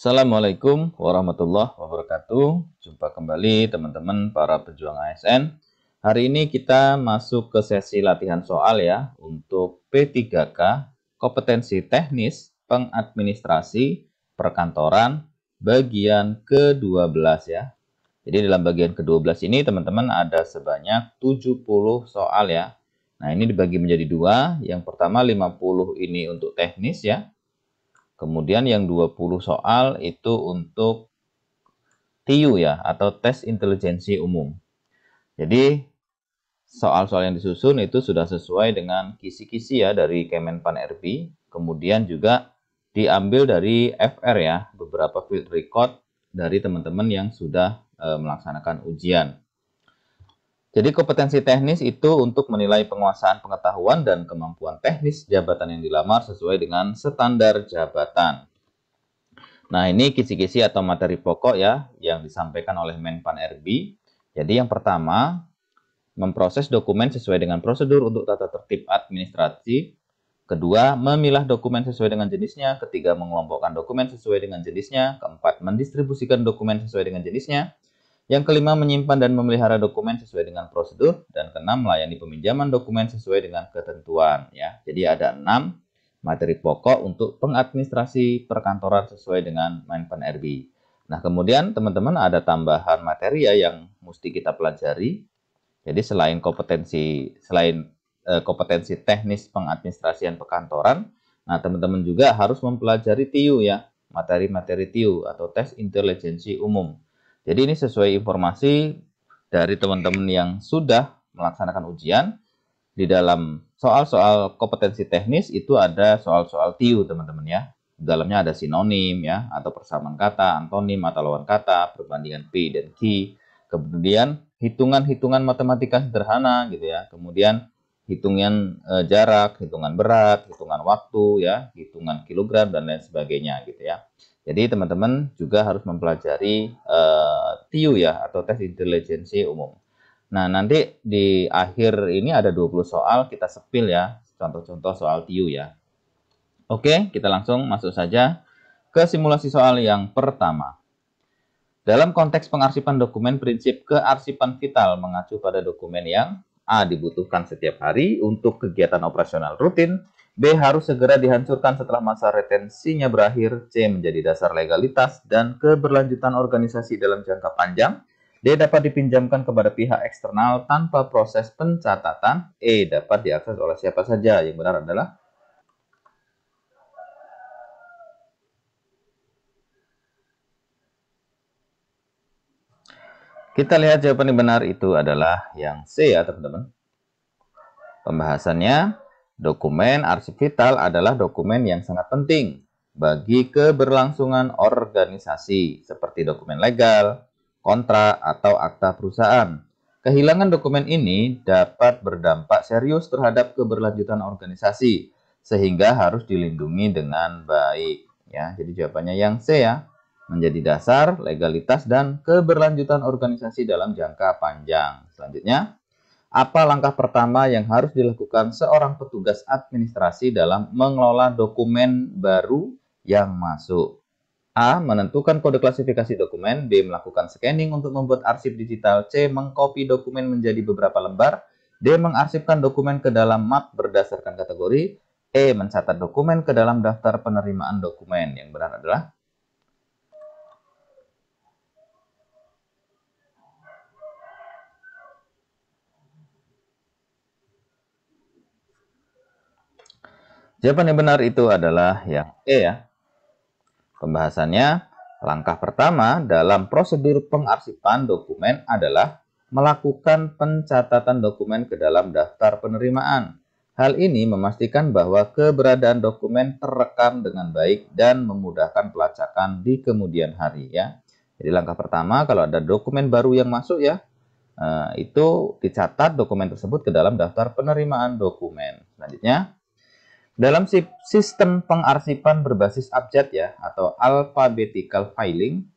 Assalamualaikum warahmatullahi wabarakatuh. Jumpa kembali teman-teman para pejuang ASN. Hari ini kita masuk ke sesi latihan soal ya untuk P3K, kompetensi teknis pengadministrasi perkantoran bagian ke-12 ya. Jadi dalam bagian ke-12 ini teman-teman ada sebanyak 70 soal ya. Nah, ini dibagi menjadi dua. Yang pertama 50 ini untuk teknis ya. Kemudian yang 20 soal itu untuk TIU ya, atau tes intelijensi umum. Jadi soal-soal yang disusun itu sudah sesuai dengan kisi-kisi ya dari Kemenpan RB. Kemudian juga diambil dari FR ya, beberapa field record dari teman-teman yang sudah melaksanakan ujian. Jadi kompetensi teknis itu untuk menilai penguasaan pengetahuan dan kemampuan teknis jabatan yang dilamar sesuai dengan standar jabatan. Nah, ini kisi-kisi atau materi pokok ya yang disampaikan oleh Menpan RB. Jadi yang pertama, memproses dokumen sesuai dengan prosedur untuk tata tertib administrasi. Kedua, memilah dokumen sesuai dengan jenisnya. Ketiga, mengelompokkan dokumen sesuai dengan jenisnya. Keempat, mendistribusikan dokumen sesuai dengan jenisnya. Yang kelima, menyimpan dan memelihara dokumen sesuai dengan prosedur. Dan keenam, melayani peminjaman dokumen sesuai dengan ketentuan. Ya. Jadi ada 6 materi pokok untuk pengadministrasi perkantoran sesuai dengan Menpan RB. Nah, kemudian teman-teman ada tambahan materi ya yang mesti kita pelajari. Jadi selain kompetensi teknis pengadministrasian perkantoran, nah teman-teman juga harus mempelajari TIU ya, materi-materi TIU atau tes intelijensi umum. Jadi ini sesuai informasi dari teman-teman yang sudah melaksanakan ujian. Di dalam soal-soal kompetensi teknis itu ada soal-soal TIU teman-teman ya. Di dalamnya ada sinonim ya, atau persamaan kata, antonim atau lawan kata, perbandingan P dan Q. Kemudian hitungan-hitungan matematika sederhana gitu ya. Kemudian hitungan jarak, hitungan berat, hitungan waktu ya, hitungan kilogram dan lain sebagainya gitu ya. Jadi teman-teman juga harus mempelajari TIU ya, atau tes intelijensi umum. Nah, nanti di akhir ini ada 20 soal, kita sepil ya, contoh-contoh soal TIU ya. Oke, kita langsung masuk saja ke simulasi soal yang pertama. Dalam konteks pengarsipan dokumen, prinsip kearsipan vital mengacu pada dokumen yang A. dibutuhkan setiap hari untuk kegiatan operasional rutin, B. harus segera dihancurkan setelah masa retensinya berakhir, C. menjadi dasar legalitas dan keberlanjutan organisasi dalam jangka panjang, D. dapat dipinjamkan kepada pihak eksternal tanpa proses pencatatan, E. dapat diakses oleh siapa saja. Yang benar adalah kita lihat jawaban yang benar itu adalah yang C ya teman-teman. Pembahasannya, dokumen arsip vital adalah dokumen yang sangat penting bagi keberlangsungan organisasi seperti dokumen legal, kontrak, atau akta perusahaan. Kehilangan dokumen ini dapat berdampak serius terhadap keberlanjutan organisasi sehingga harus dilindungi dengan baik. Ya, jadi jawabannya yang C ya, menjadi dasar, legalitas, dan keberlanjutan organisasi dalam jangka panjang. Selanjutnya, apa langkah pertama yang harus dilakukan seorang petugas administrasi dalam mengelola dokumen baru yang masuk? A. Menentukan kode klasifikasi dokumen. B. Melakukan scanning untuk membuat arsip digital. C. Mengcopy dokumen menjadi beberapa lembar. D. Mengarsipkan dokumen ke dalam map berdasarkan kategori. E. Mencatat dokumen ke dalam daftar penerimaan dokumen. Yang benar adalah jawaban yang benar itu adalah yang E ya. Pembahasannya, langkah pertama dalam prosedur pengarsipan dokumen adalah melakukan pencatatan dokumen ke dalam daftar penerimaan. Hal ini memastikan bahwa keberadaan dokumen terekam dengan baik dan memudahkan pelacakan di kemudian hari ya. Jadi langkah pertama kalau ada dokumen baru yang masuk ya, itu dicatat dokumen tersebut ke dalam daftar penerimaan dokumen. Selanjutnya, dalam sistem pengarsipan berbasis abjad ya atau alphabetical filing,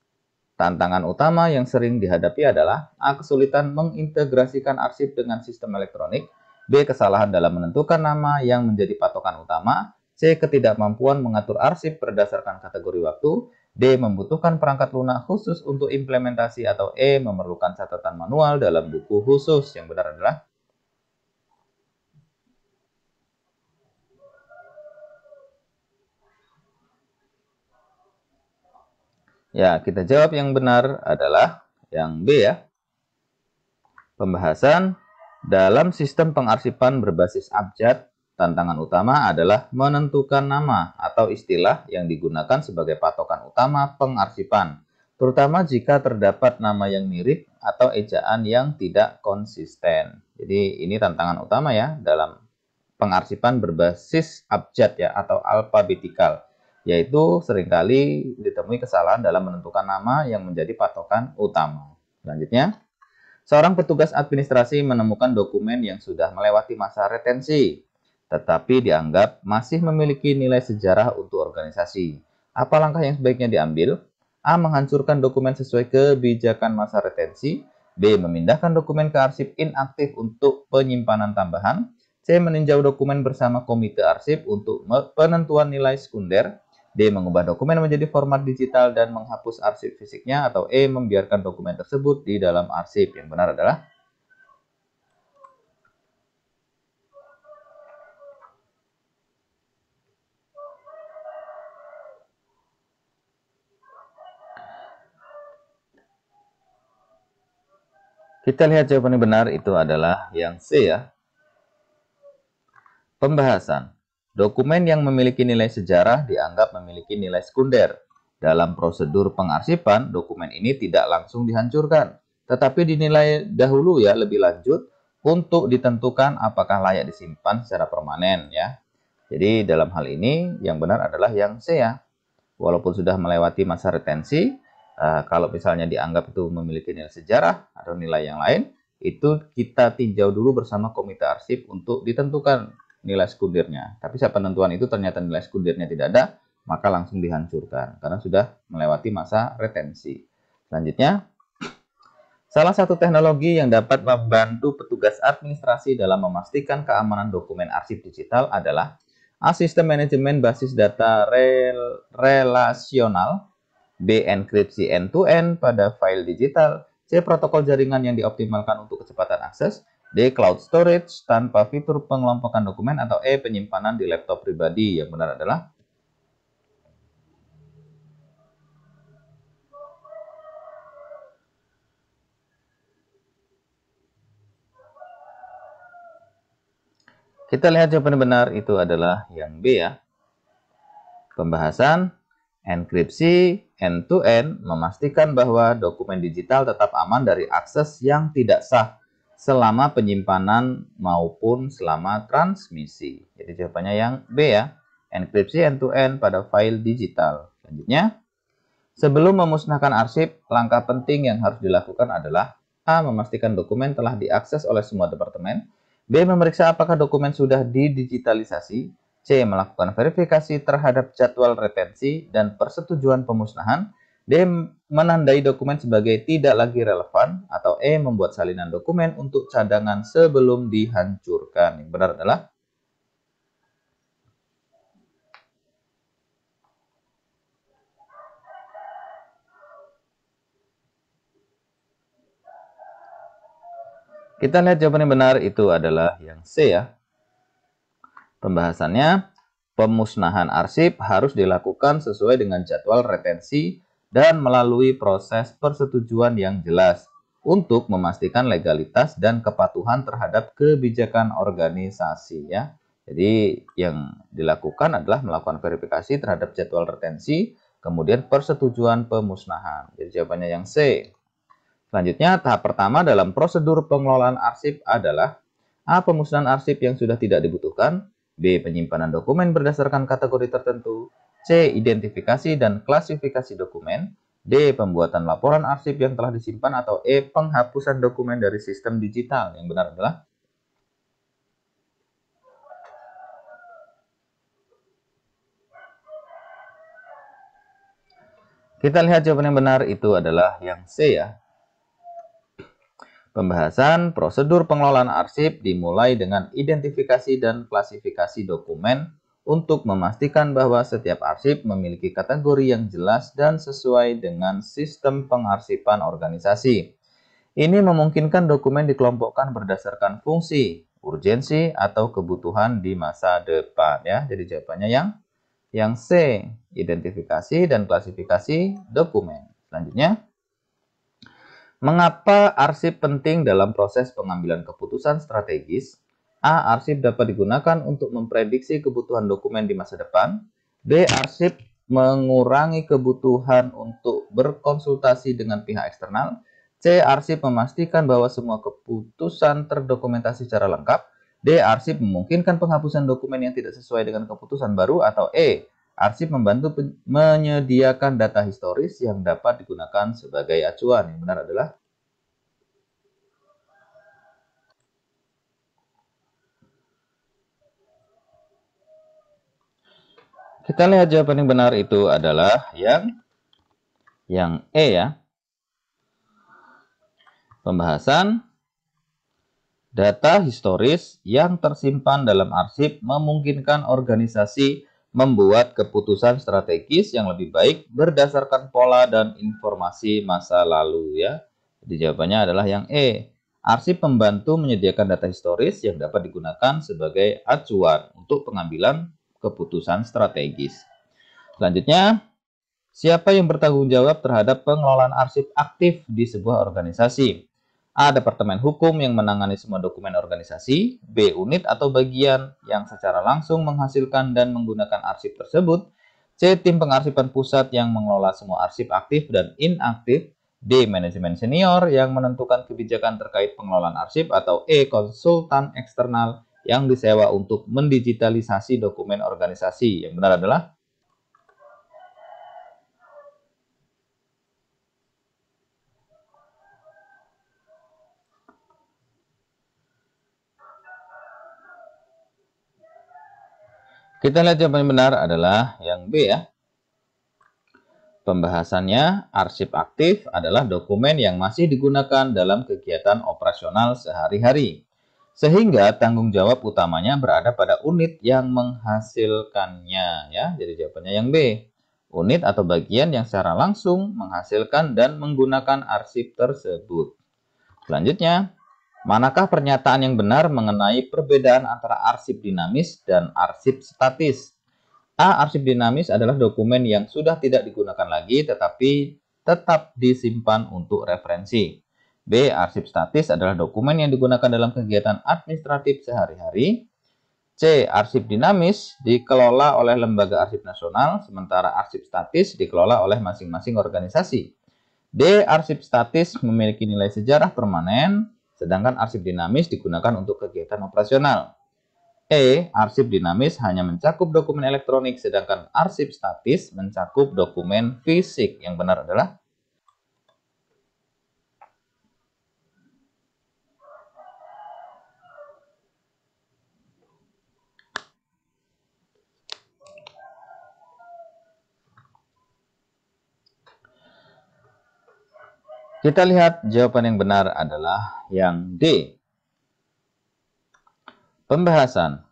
tantangan utama yang sering dihadapi adalah A. kesulitan mengintegrasikan arsip dengan sistem elektronik, B. kesalahan dalam menentukan nama yang menjadi patokan utama, C. ketidakmampuan mengatur arsip berdasarkan kategori waktu, D. Membutuhkan perangkat lunak khusus untuk implementasi, atau E. Memerlukan catatan manual dalam buku khusus. Yang benar adalah ya, kita jawab yang benar adalah yang B ya. Pembahasan dalam sistem pengarsipan berbasis abjad, tantangan utama adalah menentukan nama atau istilah yang digunakan sebagai patokan utama pengarsipan, terutama jika terdapat nama yang mirip atau ejaan yang tidak konsisten. Jadi ini tantangan utama ya dalam pengarsipan berbasis abjad ya atau alfabetikal, yaitu seringkali ditemui kesalahan dalam menentukan nama yang menjadi patokan utama. Selanjutnya, seorang petugas administrasi menemukan dokumen yang sudah melewati masa retensi, tetapi dianggap masih memiliki nilai sejarah untuk organisasi. Apa langkah yang sebaiknya diambil? A. Menghancurkan dokumen sesuai kebijakan masa retensi. B. Memindahkan dokumen ke arsip inaktif untuk penyimpanan tambahan. C. Meninjau dokumen bersama komite arsip untuk penentuan nilai sekunder. D. Mengubah dokumen menjadi format digital dan menghapus arsip fisiknya, atau E. Membiarkan dokumen tersebut di dalam arsip. Yang benar adalah kita lihat jawaban yang benar itu adalah yang C ya. Pembahasan. Dokumen yang memiliki nilai sejarah dianggap memiliki nilai sekunder. Dalam prosedur pengarsipan, dokumen ini tidak langsung dihancurkan, tetapi dinilai dahulu ya lebih lanjut untuk ditentukan apakah layak disimpan secara permanen ya. Jadi dalam hal ini yang benar adalah yang C ya. Walaupun sudah melewati masa retensi, kalau misalnya dianggap itu memiliki nilai sejarah atau nilai yang lain, itu kita tinjau dulu bersama komite arsip untuk ditentukan nilai sekundernya. Tapi saat penentuan itu ternyata nilai sekundernya tidak ada, maka langsung dihancurkan karena sudah melewati masa retensi. Selanjutnya, salah satu teknologi yang dapat membantu petugas administrasi dalam memastikan keamanan dokumen arsip digital adalah A. Sistem manajemen basis data relasional. B. Enkripsi end-to-end pada file digital. C. Protokol jaringan yang dioptimalkan untuk kecepatan akses. D. Cloud storage tanpa fitur pengelompokan dokumen, atau E. Penyimpanan di laptop pribadi. Yang benar adalah kita lihat jawaban benar itu adalah yang B ya. Pembahasan enkripsi end-to-end memastikan bahwa dokumen digital tetap aman dari akses yang tidak sah selama penyimpanan maupun selama transmisi. Jadi jawabannya yang B ya. Enkripsi end-to-end pada file digital. Selanjutnya, sebelum memusnahkan arsip, langkah penting yang harus dilakukan adalah A. Memastikan dokumen telah diakses oleh semua departemen. B. Memeriksa apakah dokumen sudah didigitalisasi. C. Melakukan verifikasi terhadap jadwal retensi dan persetujuan pemusnahan. D. Menandai dokumen sebagai tidak lagi relevan. Atau E. Membuat salinan dokumen untuk cadangan sebelum dihancurkan. Yang benar adalah kita lihat jawaban yang benar itu adalah yang C ya. Pembahasannya, pemusnahan arsip harus dilakukan sesuai dengan jadwal retensi dan melalui proses persetujuan yang jelas untuk memastikan legalitas dan kepatuhan terhadap kebijakan organisasi ya. Jadi yang dilakukan adalah melakukan verifikasi terhadap jadwal retensi, kemudian persetujuan pemusnahan. Jadi jawabannya yang C. Selanjutnya, tahap pertama dalam prosedur pengelolaan arsip adalah A. Pemusnahan arsip yang sudah tidak dibutuhkan. B. Penyimpanan dokumen berdasarkan kategori tertentu. C. Identifikasi dan klasifikasi dokumen. D. Pembuatan laporan arsip yang telah disimpan, atau E. Penghapusan dokumen dari sistem digital. Yang benar adalah kita lihat jawaban yang benar itu adalah yang C ya. Pembahasan prosedur pengelolaan arsip dimulai dengan identifikasi dan klasifikasi dokumen untuk memastikan bahwa setiap arsip memiliki kategori yang jelas dan sesuai dengan sistem pengarsipan organisasi. Ini memungkinkan dokumen dikelompokkan berdasarkan fungsi, urgensi, atau kebutuhan di masa depan. Ya, jadi jawabannya yang C, identifikasi dan klasifikasi dokumen. Selanjutnya, mengapa arsip penting dalam proses pengambilan keputusan strategis? A. Arsip dapat digunakan untuk memprediksi kebutuhan dokumen di masa depan. B. Arsip mengurangi kebutuhan untuk berkonsultasi dengan pihak eksternal. C. Arsip memastikan bahwa semua keputusan terdokumentasi secara lengkap. D. Arsip memungkinkan penghapusan dokumen yang tidak sesuai dengan keputusan baru. Atau E. Arsip membantu menyediakan data historis yang dapat digunakan sebagai acuan. Yang benar adalah kita lihat jawaban yang benar itu adalah yang E ya. Pembahasan data historis yang tersimpan dalam arsip memungkinkan organisasi membuat keputusan strategis yang lebih baik berdasarkan pola dan informasi masa lalu ya. Jadi jawabannya adalah yang E. Arsip membantu menyediakan data historis yang dapat digunakan sebagai acuan untuk pengambilan keputusan strategis. Selanjutnya, siapa yang bertanggung jawab terhadap pengelolaan arsip aktif di sebuah organisasi? A. Departemen Hukum yang menangani semua dokumen organisasi. B. Unit atau bagian yang secara langsung menghasilkan dan menggunakan arsip tersebut. C. Tim pengarsipan pusat yang mengelola semua arsip aktif dan inaktif. D. Manajemen senior yang menentukan kebijakan terkait pengelolaan arsip. Atau E. Konsultan eksternal yang disewa untuk mendigitalisasi dokumen organisasi. Yang benar adalah kita lihat jawaban yang benar adalah yang B ya. Pembahasannya, arsip aktif adalah dokumen yang masih digunakan dalam kegiatan operasional sehari-hari. Sehingga tanggung jawab utamanya berada pada unit yang menghasilkannya ya. Jadi jawabannya yang B. Unit atau bagian yang secara langsung menghasilkan dan menggunakan arsip tersebut. Selanjutnya, manakah pernyataan yang benar mengenai perbedaan antara arsip dinamis dan arsip statis? A. Arsip dinamis adalah dokumen yang sudah tidak digunakan lagi tetapi tetap disimpan untuk referensi. B. Arsip statis adalah dokumen yang digunakan dalam kegiatan administratif sehari-hari. C. Arsip dinamis dikelola oleh lembaga arsip nasional, sementara arsip statis dikelola oleh masing-masing organisasi. D. Arsip statis memiliki nilai sejarah permanen, sedangkan arsip dinamis digunakan untuk kegiatan operasional. E. Arsip dinamis hanya mencakup dokumen elektronik, sedangkan arsip statis mencakup dokumen fisik. Yang benar adalah kita lihat jawaban yang benar adalah yang D. Pembahasan.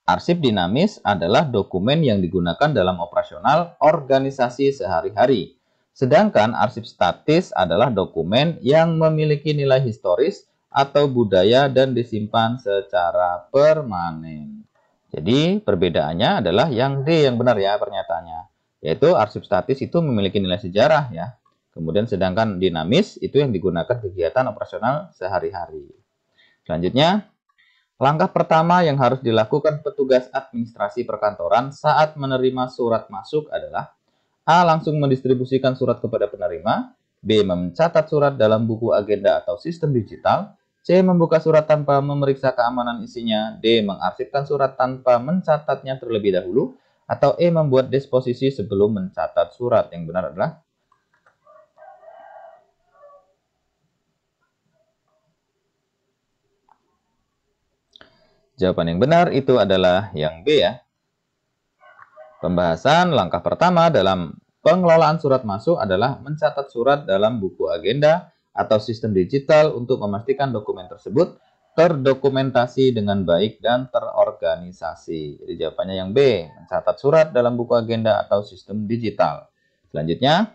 Arsip dinamis adalah dokumen yang digunakan dalam operasional organisasi sehari-hari. Sedangkan arsip statis adalah dokumen yang memiliki nilai historis atau budaya dan disimpan secara permanen. Jadi perbedaannya adalah yang D yang benar ya pernyataannya. Yaitu arsip statis itu memiliki nilai sejarah ya. Kemudian sedangkan dinamis itu yang digunakan kegiatan operasional sehari-hari. Selanjutnya, langkah pertama yang harus dilakukan petugas administrasi perkantoran saat menerima surat masuk adalah A. Langsung mendistribusikan surat kepada penerima. B. Mencatat surat dalam buku agenda atau sistem digital. C. Membuka surat tanpa memeriksa keamanan isinya. D. Mengarsipkan surat tanpa mencatatnya terlebih dahulu. Atau E. Membuat disposisi sebelum mencatat surat. Yang benar adalah jawaban yang benar itu adalah yang B ya. Pembahasan langkah pertama dalam pengelolaan surat masuk adalah mencatat surat dalam buku agenda atau sistem digital untuk memastikan dokumen tersebut terdokumentasi dengan baik dan terorganisasi. Jadi jawabannya yang B, mencatat surat dalam buku agenda atau sistem digital. Selanjutnya,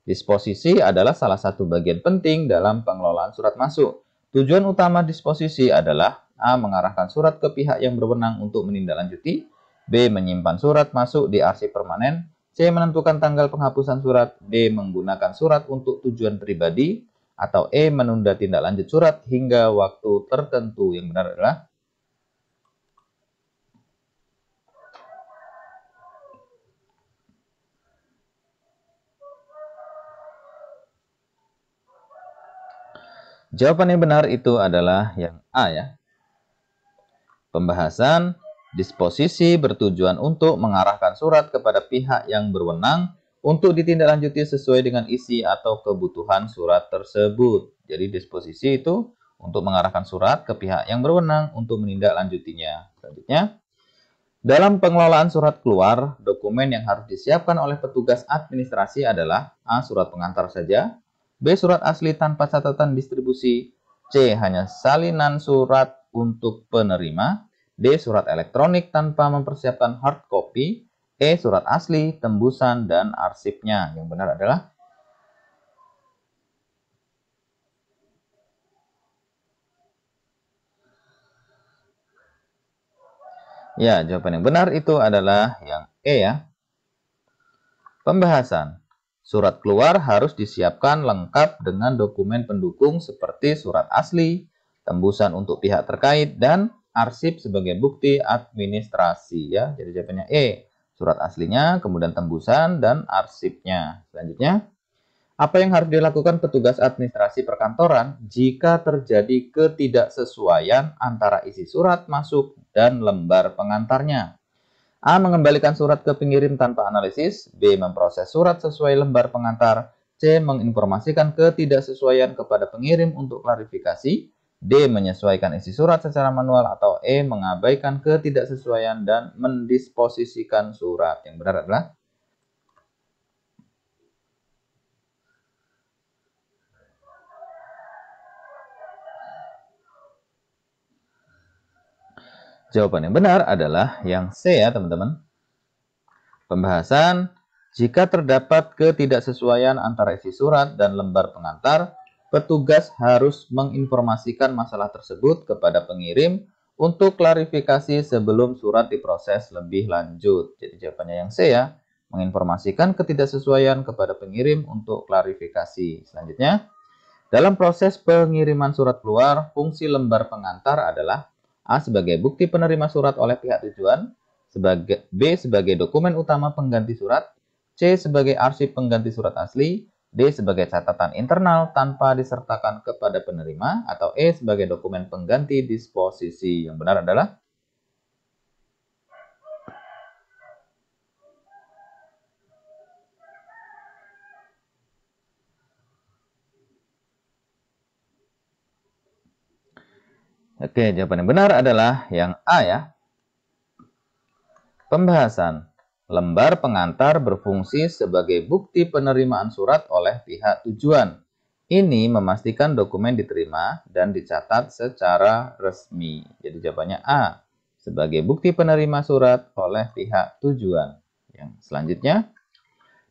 disposisi adalah salah satu bagian penting dalam pengelolaan surat masuk. Tujuan utama disposisi adalah A. Mengarahkan surat ke pihak yang berwenang untuk menindaklanjuti, B. Menyimpan surat masuk di arsip permanen, C. Menentukan tanggal penghapusan surat, D. Menggunakan surat untuk tujuan pribadi, atau E. Menunda tindak lanjut surat hingga waktu tertentu. Yang benar adalah jawaban yang benar itu adalah yang A ya. Pembahasan disposisi bertujuan untuk mengarahkan surat kepada pihak yang berwenang untuk ditindaklanjuti sesuai dengan isi atau kebutuhan surat tersebut. Jadi disposisi itu untuk mengarahkan surat ke pihak yang berwenang untuk menindaklanjutinya. Selanjutnya, dalam pengelolaan surat keluar, dokumen yang harus disiapkan oleh petugas administrasi adalah A. Surat pengantar saja, B. Surat asli tanpa catatan distribusi, C. Hanya salinan surat untuk penerima, D. Surat elektronik tanpa mempersiapkan hard copy, E. Surat asli, tembusan, dan arsipnya. Yang benar adalah ya, jawaban yang benar itu adalah yang E ya. Pembahasan. Surat keluar harus disiapkan lengkap dengan dokumen pendukung seperti surat asli, tembusan untuk pihak terkait, dan arsip sebagai bukti administrasi ya. Jadi jawabannya E. Surat aslinya, kemudian tembusan, dan arsipnya. Selanjutnya, apa yang harus dilakukan petugas administrasi perkantoran jika terjadi ketidaksesuaian antara isi surat masuk dan lembar pengantarnya? A. Mengembalikan surat ke pengirim tanpa analisis, B. Memproses surat sesuai lembar pengantar, C. Menginformasikan ketidaksesuaian kepada pengirim untuk klarifikasi, D. Menyesuaikan isi surat secara manual, atau E. Mengabaikan ketidaksesuaian dan mendisposisikan surat. Yang benar adalah jawaban yang benar adalah yang C ya teman-teman. Pembahasan, jika terdapat ketidaksesuaian antara isi surat dan lembar pengantar, petugas harus menginformasikan masalah tersebut kepada pengirim untuk klarifikasi sebelum surat diproses lebih lanjut. Jadi jawabannya yang C ya, menginformasikan ketidaksesuaian kepada pengirim untuk klarifikasi. Selanjutnya, dalam proses pengiriman surat keluar, fungsi lembar pengantar adalah A. Sebagai bukti penerima surat oleh pihak tujuan, B. Sebagai dokumen utama pengganti surat, C. Sebagai arsip pengganti surat asli, D. Sebagai catatan internal tanpa disertakan kepada penerima, atau E. Sebagai dokumen pengganti disposisi. Yang benar adalah Oke, jawaban yang benar adalah yang A ya. Pembahasan. Lembar pengantar berfungsi sebagai bukti penerimaan surat oleh pihak tujuan. Ini memastikan dokumen diterima dan dicatat secara resmi. Jadi jawabannya A. Sebagai bukti penerima surat oleh pihak tujuan. Yang selanjutnya,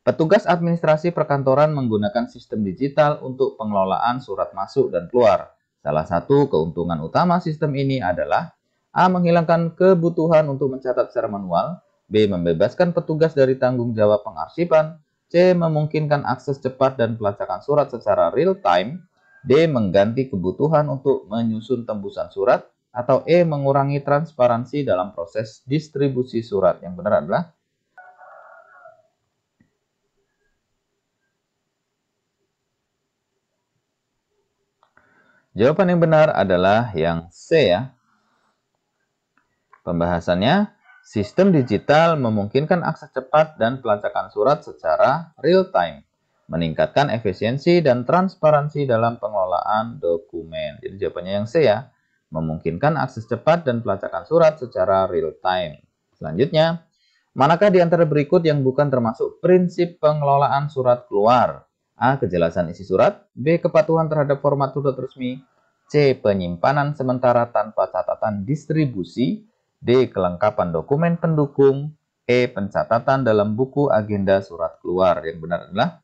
petugas administrasi perkantoran menggunakan sistem digital untuk pengelolaan surat masuk dan keluar. Salah satu keuntungan utama sistem ini adalah A. Menghilangkan kebutuhan untuk mencatat secara manual, B. Membebaskan petugas dari tanggung jawab pengarsipan, C. Memungkinkan akses cepat dan pelacakan surat secara real time, D. Mengganti kebutuhan untuk menyusun tembusan surat, atau E. Mengurangi transparansi dalam proses distribusi surat. Yang benar adalah jawaban yang benar adalah yang C ya. Pembahasannya, sistem digital memungkinkan akses cepat dan pelacakan surat secara real time, meningkatkan efisiensi dan transparansi dalam pengelolaan dokumen. Jadi jawabannya yang C ya, memungkinkan akses cepat dan pelacakan surat secara real time. Selanjutnya, manakah di antara berikut yang bukan termasuk prinsip pengelolaan surat keluar? A. Kejelasan isi surat, B. Kepatuhan terhadap format surat resmi, C. Penyimpanan sementara tanpa catatan distribusi. D. Kelengkapan dokumen pendukung. E. Pencatatan dalam buku agenda surat keluar. Yang benar adalah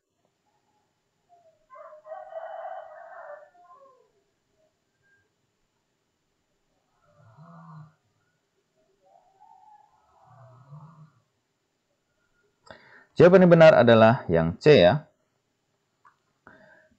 jawaban yang benar adalah yang C ya.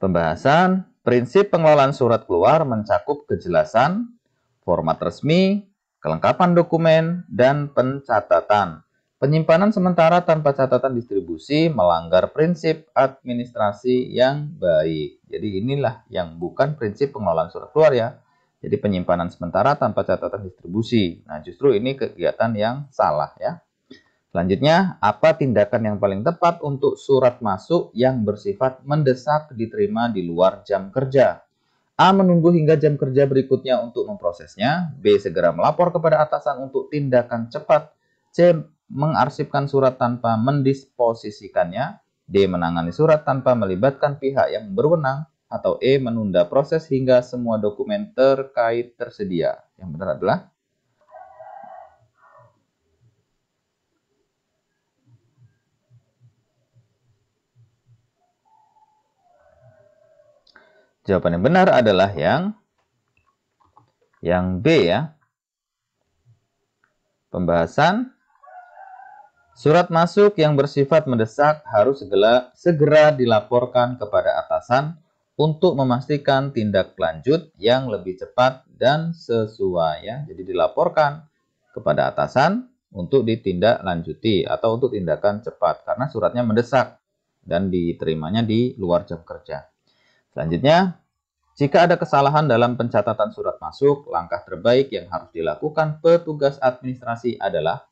Pembahasan prinsip pengelolaan surat keluar mencakup kejelasan, format resmi, kelengkapan dokumen, dan pencatatan. Penyimpanan sementara tanpa catatan distribusi melanggar prinsip administrasi yang baik. Jadi inilah yang bukan prinsip pengelolaan surat keluar ya. Jadi penyimpanan sementara tanpa catatan distribusi. Nah justru ini kegiatan yang salah ya. Selanjutnya, apa tindakan yang paling tepat untuk surat masuk yang bersifat mendesak diterima di luar jam kerja? A. Menunggu hingga jam kerja berikutnya untuk memprosesnya. B. Segera melapor kepada atasan untuk tindakan cepat. C. Mengarsipkan surat tanpa mendisposisikannya. D. Menangani surat tanpa melibatkan pihak yang berwenang. Atau E. Menunda proses hingga semua dokumen terkait tersedia. Yang benar adalah jawaban yang benar adalah yang B ya. Pembahasan surat masuk yang bersifat mendesak harus segera dilaporkan kepada atasan untuk memastikan tindak lanjut yang lebih cepat dan sesuai ya. Jadi dilaporkan kepada atasan untuk ditindaklanjuti atau untuk tindakan cepat karena suratnya mendesak dan diterimanya di luar jam kerja. Selanjutnya, jika ada kesalahan dalam pencatatan surat masuk, langkah terbaik yang harus dilakukan petugas administrasi adalah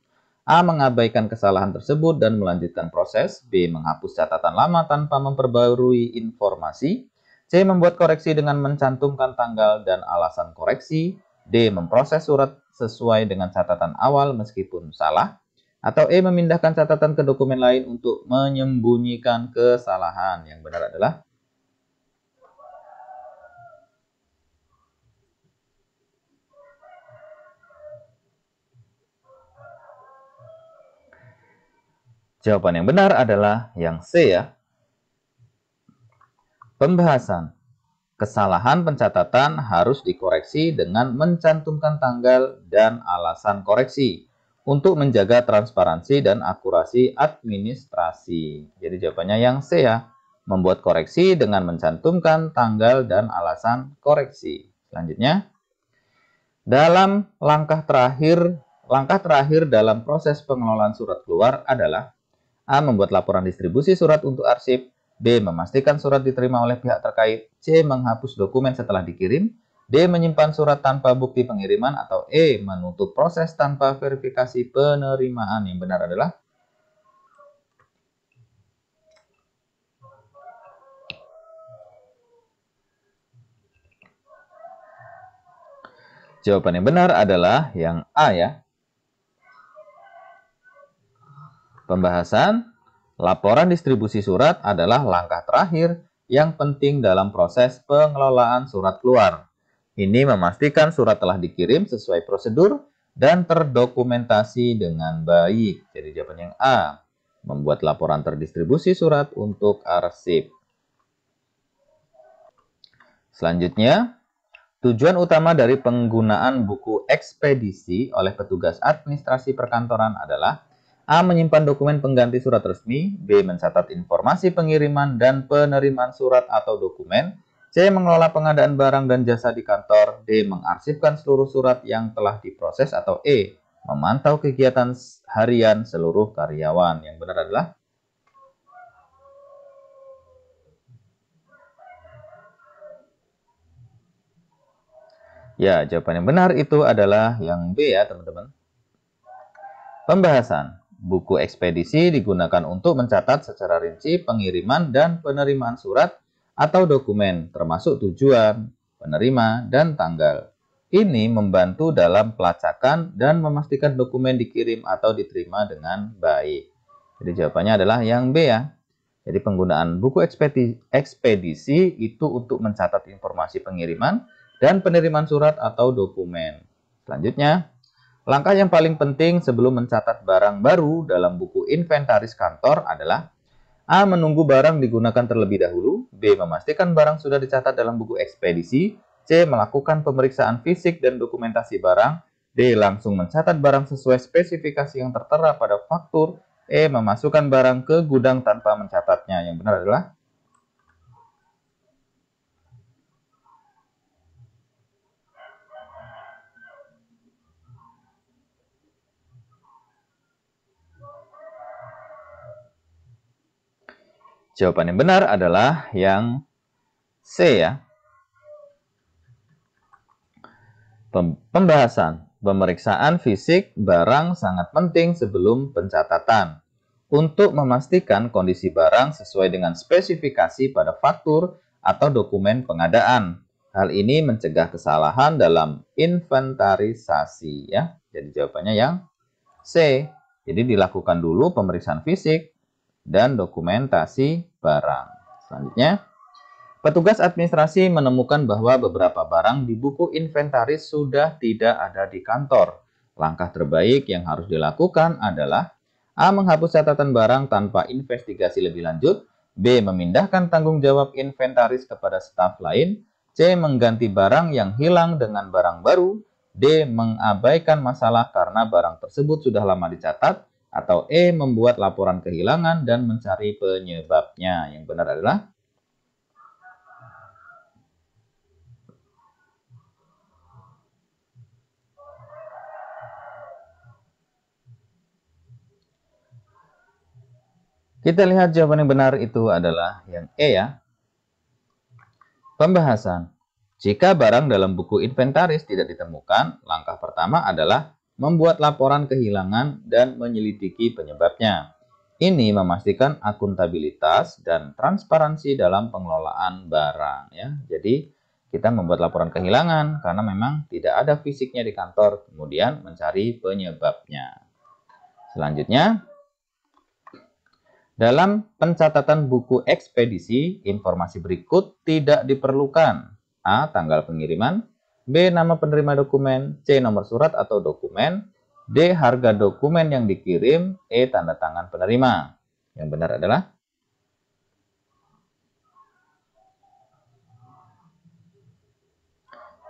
A. Mengabaikan kesalahan tersebut dan melanjutkan proses. B. Menghapus catatan lama tanpa memperbarui informasi. C. Membuat koreksi dengan mencantumkan tanggal dan alasan koreksi. D. Memproses surat sesuai dengan catatan awal meskipun salah. Atau E. Memindahkan catatan ke dokumen lain untuk menyembunyikan kesalahan. Yang benar adalah jawaban yang benar adalah yang C ya. Pembahasan kesalahan pencatatan harus dikoreksi dengan mencantumkan tanggal dan alasan koreksi untuk menjaga transparansi dan akurasi administrasi. Jadi jawabannya yang C ya. Membuat koreksi dengan mencantumkan tanggal dan alasan koreksi. Selanjutnya, dalam langkah terakhir dalam proses pengelolaan surat keluar adalah A. Membuat laporan distribusi surat untuk arsip. B. Memastikan surat diterima oleh pihak terkait. C. Menghapus dokumen setelah dikirim. D. Menyimpan surat tanpa bukti pengiriman. Atau E. Menutup proses tanpa verifikasi penerimaan. Yang benar adalah jawaban yang benar adalah yang A ya. Pembahasan laporan distribusi surat adalah langkah terakhir yang penting dalam proses pengelolaan surat keluar. Ini memastikan surat telah dikirim sesuai prosedur dan terdokumentasi dengan baik. Jadi jawaban yang A. Membuat laporan terdistribusi surat untuk arsip. Selanjutnya, tujuan utama dari penggunaan buku ekspedisi oleh petugas administrasi perkantoran adalah A. Menyimpan dokumen pengganti surat resmi. B. Mencatat informasi pengiriman dan penerimaan surat atau dokumen. C. Mengelola pengadaan barang dan jasa di kantor. D. Mengarsipkan seluruh surat yang telah diproses. Atau E. Memantau kegiatan harian seluruh karyawan. Yang benar adalah ya, jawaban yang benar itu adalah yang B ya teman-teman. Pembahasan buku ekspedisi digunakan untuk mencatat secara rinci pengiriman dan penerimaan surat atau dokumen, termasuk tujuan, penerima, dan tanggal. Ini membantu dalam pelacakan dan memastikan dokumen dikirim atau diterima dengan baik. Jadi jawabannya adalah yang B ya. Jadi penggunaan buku ekspedisi itu untuk mencatat informasi pengiriman dan penerimaan surat atau dokumen. Selanjutnya, langkah yang paling penting sebelum mencatat barang baru dalam buku inventaris kantor adalah A. Menunggu barang digunakan terlebih dahulu. B. Memastikan barang sudah dicatat dalam buku ekspedisi. C. Melakukan pemeriksaan fisik dan dokumentasi barang. D. Langsung mencatat barang sesuai spesifikasi yang tertera pada faktur. E. Memasukkan barang ke gudang tanpa mencatatnya. Yang benar adalah jawaban yang benar adalah yang C ya. Pembahasan. Pemeriksaan fisik barang sangat penting sebelum pencatatan. Untuk memastikan kondisi barang sesuai dengan spesifikasi pada faktur atau dokumen pengadaan. Hal ini mencegah kesalahan dalam inventarisasi ya. Jadi jawabannya yang C. Jadi dilakukan dulu pemeriksaan fisik dan dokumentasi barang. Selanjutnya, petugas administrasi menemukan bahwa beberapa barang di buku inventaris sudah tidak ada di kantor. Langkah terbaik yang harus dilakukan adalah A. Menghapus catatan barang tanpa investigasi lebih lanjut. B. Memindahkan tanggung jawab inventaris kepada staf lain. C. Mengganti barang yang hilang dengan barang baru. D. Mengabaikan masalah karena barang tersebut sudah lama dicatat. Atau E. Membuat laporan kehilangan dan mencari penyebabnya. Yang benar adalah kita lihat jawaban yang benar itu adalah yang E ya. Pembahasan. Jika barang dalam buku inventaris tidak ditemukan, langkah pertama adalah membuat laporan kehilangan dan menyelidiki penyebabnya. Ini memastikan akuntabilitas dan transparansi dalam pengelolaan barang ya. Jadi kita membuat laporan kehilangan karena memang tidak ada fisiknya di kantor, kemudian mencari penyebabnya. Selanjutnya, dalam pencatatan buku ekspedisi, informasi berikut tidak diperlukan. A. Tanggal pengiriman. B. Nama penerima dokumen. C. Nomor surat atau dokumen. D. Harga dokumen yang dikirim. E. Tanda tangan penerima. Yang benar adalah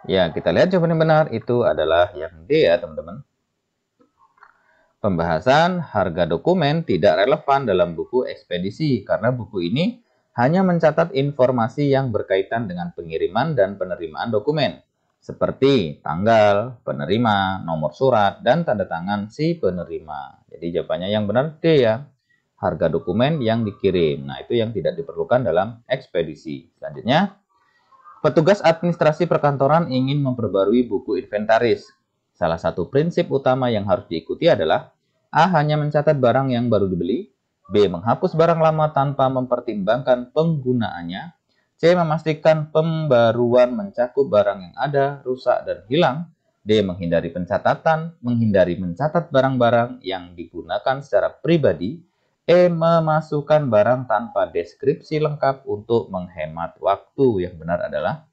ya, kita lihat jawaban yang benar itu adalah yang D ya, teman-teman. Pembahasan harga dokumen tidak relevan dalam buku ekspedisi karena buku ini hanya mencatat informasi yang berkaitan dengan pengiriman dan penerimaan dokumen, seperti tanggal, penerima, nomor surat, dan tanda tangan si penerima. Jadi jawabannya yang benar D ya, harga dokumen yang dikirim. Nah, itu yang tidak diperlukan dalam ekspedisi. Selanjutnya, petugas administrasi perkantoran ingin memperbarui buku inventaris. Salah satu prinsip utama yang harus diikuti adalah A. Hanya mencatat barang yang baru dibeli. B. Menghapus barang lama tanpa mempertimbangkan penggunaannya. C. Memastikan pembaruan mencakup barang yang ada, rusak, dan hilang. D. Menghindari mencatat barang-barang yang digunakan secara pribadi. E. Memasukkan barang tanpa deskripsi lengkap untuk menghemat waktu. Yang benar adalah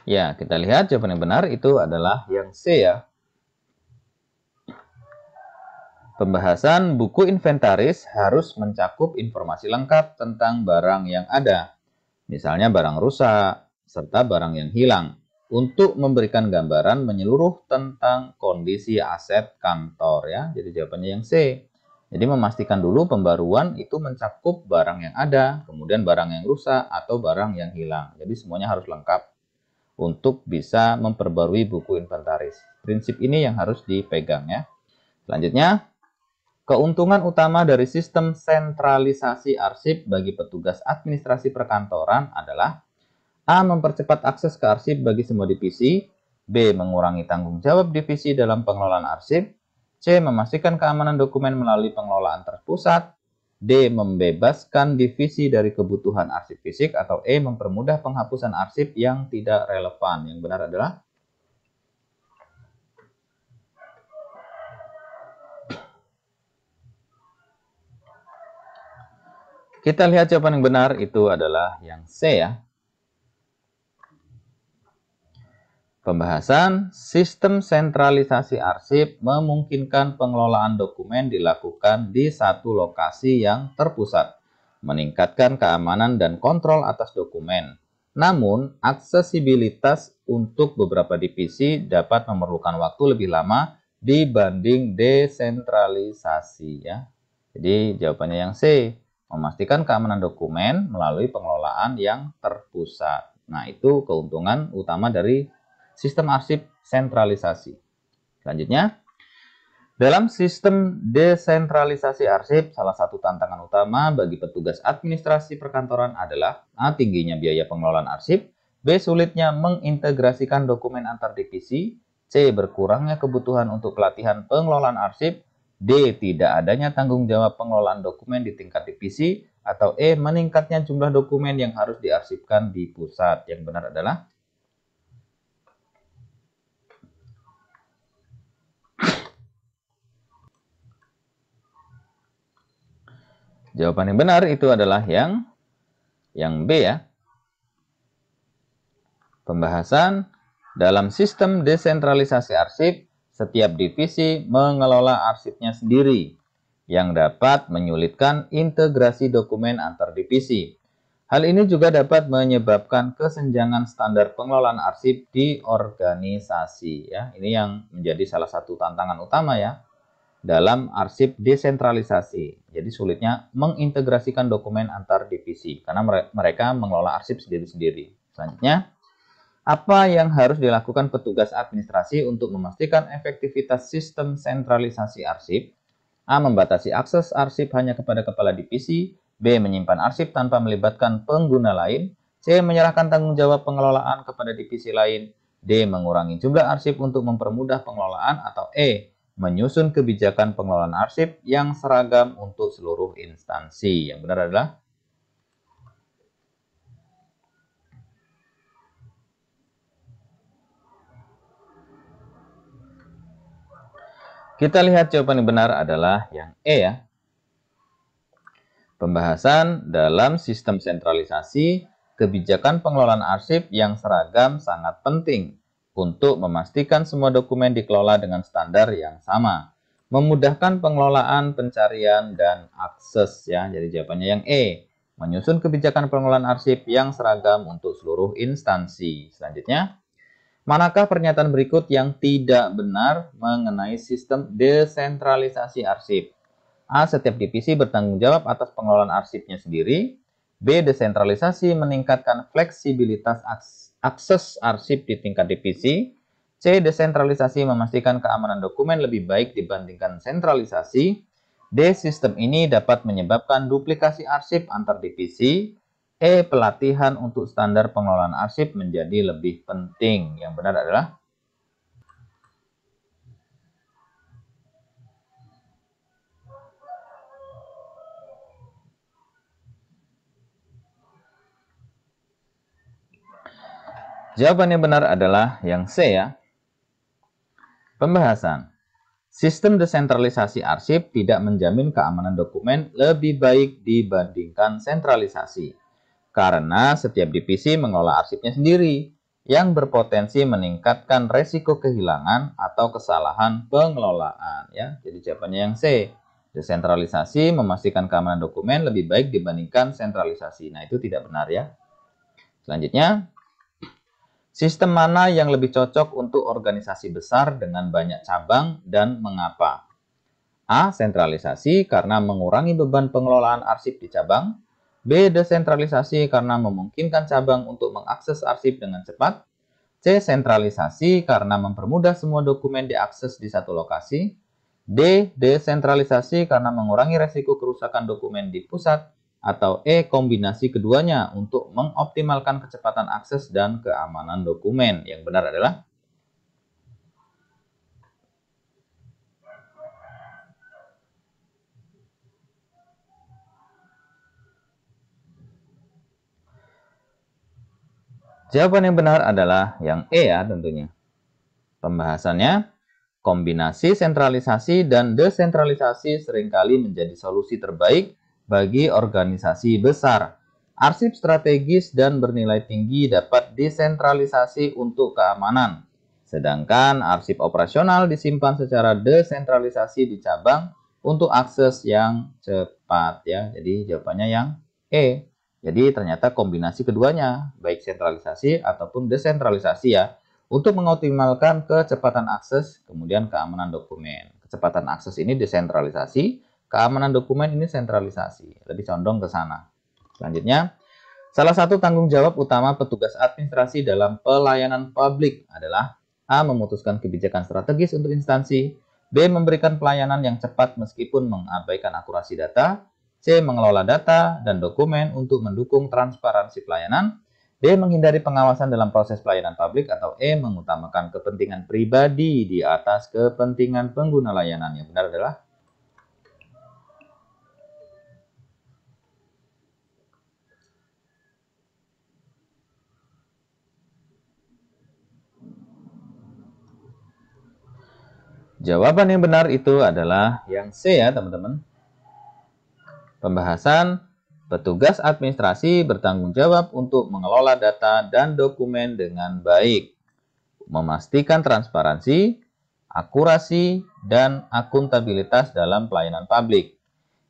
ya, kita lihat jawaban yang benar itu adalah yang C ya. Pembahasan buku inventaris harus mencakup informasi lengkap tentang barang yang ada. Misalnya barang rusak, serta barang yang hilang. Untuk memberikan gambaran menyeluruh tentang kondisi aset kantor ya. Jadi jawabannya yang C. Jadi memastikan dulu pembaruan itu mencakup barang yang ada, kemudian barang yang rusak atau barang yang hilang. Jadi semuanya harus lengkap untuk bisa memperbarui buku inventaris. Prinsip ini yang harus dipegang ya. Selanjutnya, keuntungan utama dari sistem sentralisasi arsip bagi petugas administrasi perkantoran adalah A. Mempercepat akses ke arsip bagi semua divisi. B. Mengurangi tanggung jawab divisi dalam pengelolaan arsip. C. Memastikan keamanan dokumen melalui pengelolaan terpusat. D. Membebaskan divisi dari kebutuhan arsip fisik. Atau E. Mempermudah penghapusan arsip yang tidak relevan. Yang benar adalah Kita lihat jawaban yang benar itu adalah yang C ya. Pembahasan sistem sentralisasi arsip memungkinkan pengelolaan dokumen dilakukan di satu lokasi yang terpusat, meningkatkan keamanan dan kontrol atas dokumen. Namun, aksesibilitas untuk beberapa divisi dapat memerlukan waktu lebih lama dibanding desentralisasi ya. Jadi jawabannya yang C, memastikan keamanan dokumen melalui pengelolaan yang terpusat. Nah, itu keuntungan utama dari sistem arsip sentralisasi. Selanjutnya, dalam sistem desentralisasi arsip, salah satu tantangan utama bagi petugas administrasi perkantoran adalah A. Tingginya biaya pengelolaan arsip, B. Sulitnya mengintegrasikan dokumen antar divisi, C. Berkurangnya kebutuhan untuk pelatihan pengelolaan arsip, D. Tidak adanya tanggung jawab pengelolaan dokumen di tingkat divisi, atau E. Meningkatnya jumlah dokumen yang harus diarsipkan di pusat. Yang benar adalah jawaban yang benar itu adalah yang B ya. Pembahasan dalam sistem desentralisasi arsip, setiap divisi mengelola arsipnya sendiri yang dapat menyulitkan integrasi dokumen antar divisi. Hal ini juga dapat menyebabkan kesenjangan standar pengelolaan arsip di organisasi ya. Ini yang menjadi salah satu tantangan utama ya dalam arsip desentralisasi. Jadi sulitnya mengintegrasikan dokumen antar divisi karena mereka mengelola arsip sendiri-sendiri. Selanjutnya, apa yang harus dilakukan petugas administrasi untuk memastikan efektivitas sistem sentralisasi arsip? A. Membatasi akses arsip hanya kepada kepala divisi. B. Menyimpan arsip tanpa melibatkan pengguna lain. C. Menyerahkan tanggung jawab pengelolaan kepada divisi lain. D. Mengurangi jumlah arsip untuk mempermudah pengelolaan. Atau E. Menyusun kebijakan pengelolaan arsip yang seragam untuk seluruh instansi. Yang benar adalah kita lihat jawaban yang benar adalah yang E ya. Pembahasan dalam sistem sentralisasi, kebijakan pengelolaan arsip yang seragam sangat penting untuk memastikan semua dokumen dikelola dengan standar yang sama, memudahkan pengelolaan, pencarian, dan akses ya. Jadi jawabannya yang E, menyusun kebijakan pengelolaan arsip yang seragam untuk seluruh instansi. Selanjutnya, manakah pernyataan berikut yang tidak benar mengenai sistem desentralisasi arsip? A. Setiap divisi bertanggung jawab atas pengelolaan arsipnya sendiri. B. Desentralisasi meningkatkan fleksibilitas akses arsip di tingkat divisi. C. Desentralisasi memastikan keamanan dokumen lebih baik dibandingkan sentralisasi. D. Sistem ini dapat menyebabkan duplikasi arsip antar divisi. E. Pelatihan untuk standar pengelolaan arsip menjadi lebih penting. Yang benar adalah jawaban yang benar adalah yang C ya. Pembahasan. Sistem desentralisasi arsip tidak menjamin keamanan dokumen lebih baik dibandingkan sentralisasi. Karena setiap divisi mengelola arsipnya sendiri yang berpotensi meningkatkan resiko kehilangan atau kesalahan pengelolaan ya. Jadi jawabannya yang C. Desentralisasi memastikan keamanan dokumen lebih baik dibandingkan sentralisasi. Nah, itu tidak benar ya. Selanjutnya, sistem mana yang lebih cocok untuk organisasi besar dengan banyak cabang dan mengapa? A. Sentralisasi karena mengurangi beban pengelolaan arsip di cabang. B. Desentralisasi karena memungkinkan cabang untuk mengakses arsip dengan cepat. C. Sentralisasi karena mempermudah semua dokumen diakses di satu lokasi. D. Desentralisasi karena mengurangi resiko kerusakan dokumen di pusat. Atau E. Kombinasi keduanya untuk mengoptimalkan kecepatan akses dan keamanan dokumen. Yang benar adalah jawaban yang benar adalah yang E ya tentunya. Pembahasannya, kombinasi sentralisasi dan desentralisasi seringkali menjadi solusi terbaik bagi organisasi besar. Arsip strategis dan bernilai tinggi dapat desentralisasi untuk keamanan. Sedangkan arsip operasional disimpan secara desentralisasi di cabang untuk akses yang cepat ya. Jadi jawabannya yang E. Jadi ternyata kombinasi keduanya, baik sentralisasi ataupun desentralisasi ya, untuk mengoptimalkan kecepatan akses kemudian keamanan dokumen. Kecepatan akses ini desentralisasi, keamanan dokumen ini sentralisasi, lebih condong ke sana. Selanjutnya, salah satu tanggung jawab utama petugas administrasi dalam pelayanan publik adalah A. Memutuskan kebijakan strategis untuk instansi, B. Memberikan pelayanan yang cepat meskipun mengabaikan akurasi data, C. Mengelola data dan dokumen untuk mendukung transparansi pelayanan, D. Menghindari pengawasan dalam proses pelayanan publik, atau E. Mengutamakan kepentingan pribadi di atas kepentingan pengguna layanan. Yang benar adalah jawaban yang benar itu adalah yang C ya teman-teman. Pembahasan petugas administrasi bertanggung jawab untuk mengelola data dan dokumen dengan baik, memastikan transparansi, akurasi, dan akuntabilitas dalam pelayanan publik.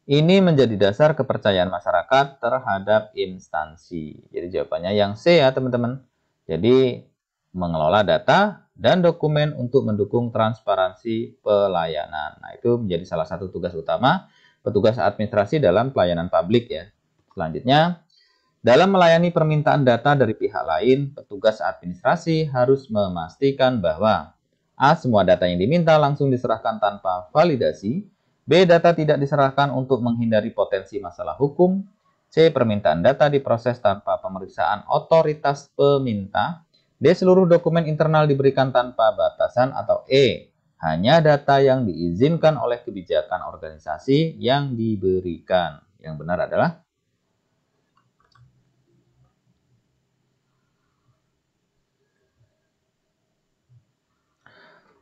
Ini menjadi dasar kepercayaan masyarakat terhadap instansi. Jadi jawabannya yang C ya teman-teman. Jadi mengelola data dan dokumen untuk mendukung transparansi pelayanan. Nah, itu menjadi salah satu tugas utama petugas administrasi dalam pelayanan publik ya. Selanjutnya, dalam melayani permintaan data dari pihak lain, petugas administrasi harus memastikan bahwa A. Semua data yang diminta langsung diserahkan tanpa validasi, B. Data tidak diserahkan untuk menghindari potensi masalah hukum, C. Permintaan data diproses tanpa pemeriksaan otoritas peminta, D. Seluruh dokumen internal diberikan tanpa batasan, atau E. Hanya data yang diizinkan oleh kebijakan organisasi yang diberikan. Yang benar adalah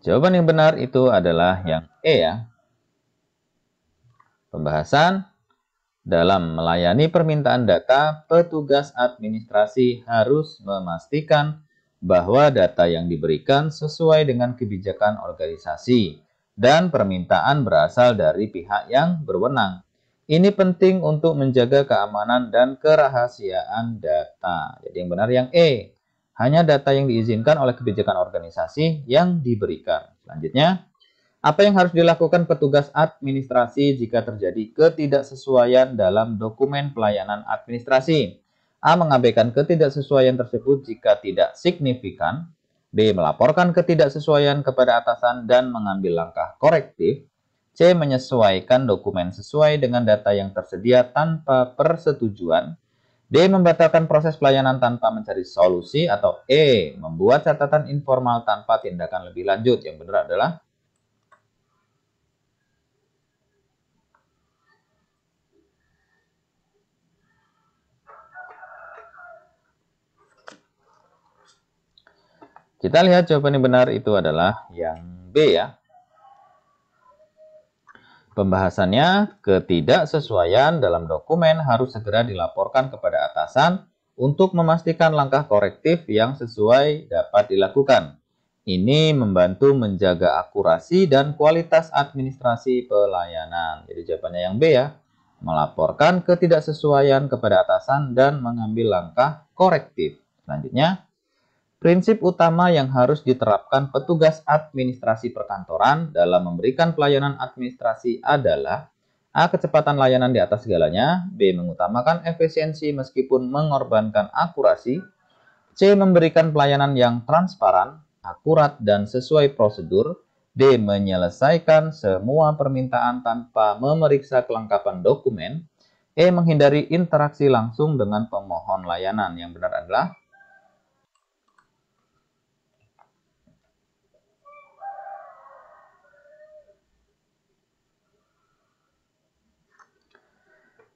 jawaban yang benar itu adalah yang E ya. Pembahasan dalam melayani permintaan data, petugas administrasi harus memastikan bahwa data yang diberikan sesuai dengan kebijakan organisasi dan permintaan berasal dari pihak yang berwenang. Ini penting untuk menjaga keamanan dan kerahasiaan data. Jadi yang benar yang E. Hanya data yang diizinkan oleh kebijakan organisasi yang diberikan. Selanjutnya, apa yang harus dilakukan petugas administrasi jika terjadi ketidaksesuaian dalam dokumen pelayanan administrasi? A. Mengabaikan ketidaksesuaian tersebut jika tidak signifikan. B. Melaporkan ketidaksesuaian kepada atasan dan mengambil langkah korektif. C. Menyesuaikan dokumen sesuai dengan data yang tersedia tanpa persetujuan. D. Membatalkan proses pelayanan tanpa mencari solusi. Atau E. Membuat catatan informal tanpa tindakan lebih lanjut. Yang benar adalah kita lihat jawaban yang benar itu adalah yang B ya. Pembahasannya, ketidaksesuaian dalam dokumen harus segera dilaporkan kepada atasan untuk memastikan langkah korektif yang sesuai dapat dilakukan. Ini membantu menjaga akurasi dan kualitas administrasi pelayanan. Jadi jawabannya yang B ya. Melaporkan ketidaksesuaian kepada atasan dan mengambil langkah korektif. Selanjutnya, prinsip utama yang harus diterapkan petugas administrasi perkantoran dalam memberikan pelayanan administrasi adalah A. Kecepatan layanan di atas segalanya, B. Mengutamakan efisiensi meskipun mengorbankan akurasi, C. Memberikan pelayanan yang transparan, akurat, dan sesuai prosedur, D. Menyelesaikan semua permintaan tanpa memeriksa kelengkapan dokumen, E. Menghindari interaksi langsung dengan pemohon layanan. Yang benar adalah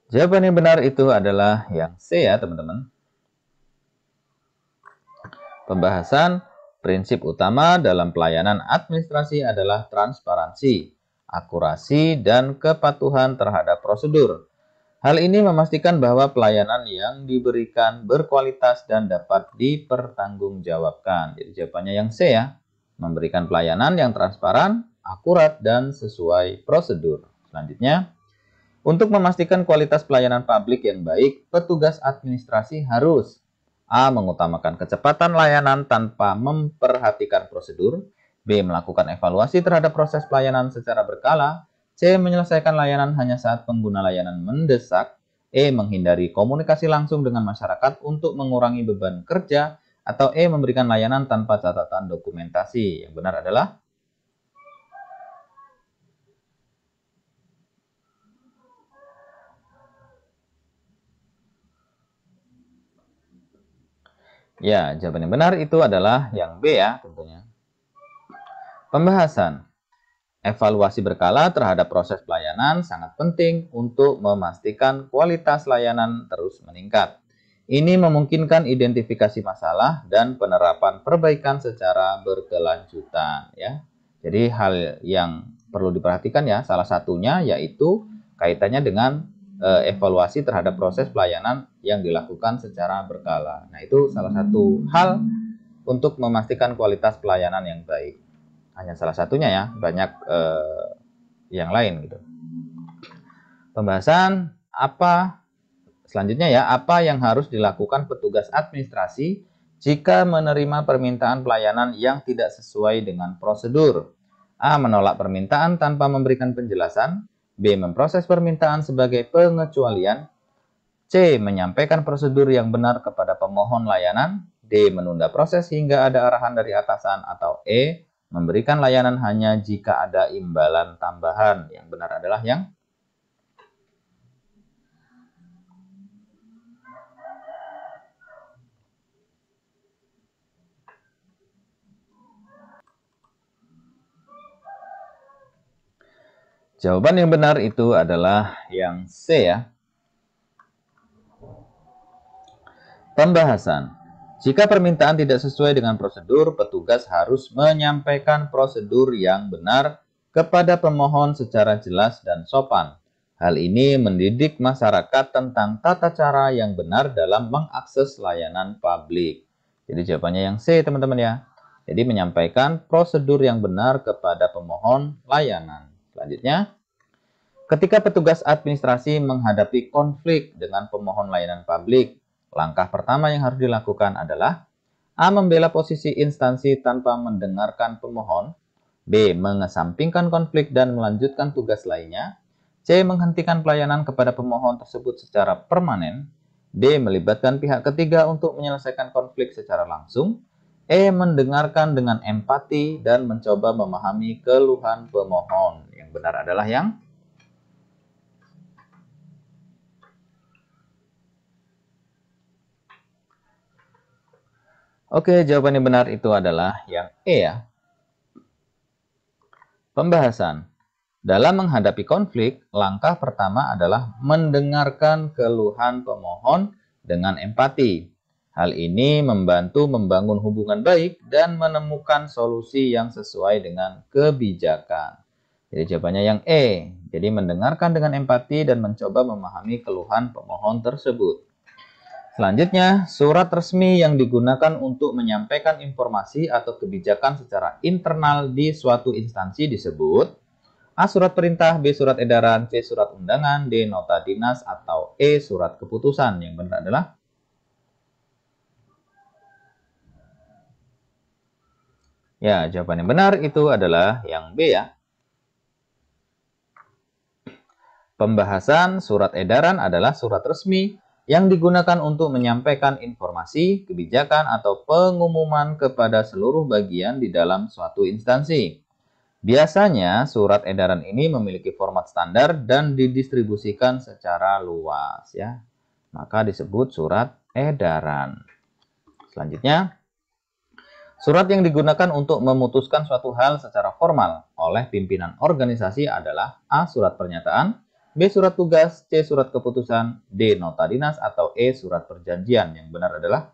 jawaban yang benar itu adalah yang C ya teman-teman. Pembahasan prinsip utama dalam pelayanan administrasi adalah transparansi, akurasi, dan kepatuhan terhadap prosedur. Hal ini memastikan bahwa pelayanan yang diberikan berkualitas dan dapat dipertanggungjawabkan. Jadi jawabannya yang C ya, memberikan pelayanan yang transparan, akurat, dan sesuai prosedur. Selanjutnya, untuk memastikan kualitas pelayanan publik yang baik, petugas administrasi harus A. Mengutamakan kecepatan layanan tanpa memperhatikan prosedur. B. Melakukan evaluasi terhadap proses pelayanan secara berkala. C. Menyelesaikan layanan hanya saat pengguna layanan mendesak. E. Menghindari komunikasi langsung dengan masyarakat untuk mengurangi beban kerja. Atau E. Memberikan layanan tanpa catatan dokumentasi. Yang benar adalah ya, jawaban yang benar itu adalah yang B ya tentunya. Pembahasan. Evaluasi berkala terhadap proses pelayanan sangat penting untuk memastikan kualitas layanan terus meningkat. Ini memungkinkan identifikasi masalah dan penerapan perbaikan secara berkelanjutan ya. Jadi hal yang perlu diperhatikan ya, salah satunya yaitu kaitannya dengan evaluasi terhadap proses pelayanan yang dilakukan secara berkala. Nah, itu salah satu hal untuk memastikan kualitas pelayanan yang baik. Hanya salah satunya ya, banyak yang lain gitu. Pembahasan apa selanjutnya ya, apa yang harus dilakukan petugas administrasi jika menerima permintaan pelayanan yang tidak sesuai dengan prosedur? A. Menolak permintaan tanpa memberikan penjelasan. B. Memproses permintaan sebagai pengecualian. C. Menyampaikan prosedur yang benar kepada pemohon layanan. D. Menunda proses hingga ada arahan dari atasan. Atau E. Memberikan layanan hanya jika ada imbalan tambahan. Yang benar adalah yang jawaban yang benar itu adalah yang C ya. Pembahasan. Jika permintaan tidak sesuai dengan prosedur, petugas harus menyampaikan prosedur yang benar kepada pemohon secara jelas dan sopan. Hal ini mendidik masyarakat tentang tata cara yang benar dalam mengakses layanan publik. Jadi jawabannya yang C, teman-teman ya. Jadi menyampaikan prosedur yang benar kepada pemohon layanan. Selanjutnya, ketika petugas administrasi menghadapi konflik dengan pemohon layanan publik, langkah pertama yang harus dilakukan adalah A. Membela posisi instansi tanpa mendengarkan pemohon. B. Mengesampingkan konflik dan melanjutkan tugas lainnya. C. Menghentikan pelayanan kepada pemohon tersebut secara permanen. D. Melibatkan pihak ketiga untuk menyelesaikan konflik secara langsung. E. Mendengarkan dengan empati dan mencoba memahami keluhan pemohon. Yang benar adalah yang Oke, jawaban yang benar itu adalah yang E ya. Pembahasan. Dalam menghadapi konflik, langkah pertama adalah mendengarkan keluhan pemohon dengan empati. Hal ini membantu membangun hubungan baik dan menemukan solusi yang sesuai dengan kebijakan. Jadi jawabannya yang E. Jadi mendengarkan dengan empati dan mencoba memahami keluhan pemohon tersebut. Selanjutnya, surat resmi yang digunakan untuk menyampaikan informasi atau kebijakan secara internal di suatu instansi disebut A. Surat perintah, B. Surat edaran, C. Surat undangan, D. Nota dinas, atau E. Surat keputusan. Yang benar adalah ya, jawaban yang benar itu adalah yang B ya. Pembahasan surat edaran adalah surat resmi yang digunakan untuk menyampaikan informasi, kebijakan, atau pengumuman kepada seluruh bagian di dalam suatu instansi. Biasanya, surat edaran ini memiliki format standar dan didistribusikan secara luas, ya. Maka disebut surat edaran. Selanjutnya, surat yang digunakan untuk memutuskan suatu hal secara formal oleh pimpinan organisasi adalah A. Surat pernyataan, B. Surat tugas, C. Surat keputusan, D. Nota dinas, atau E. Surat perjanjian. Yang benar adalah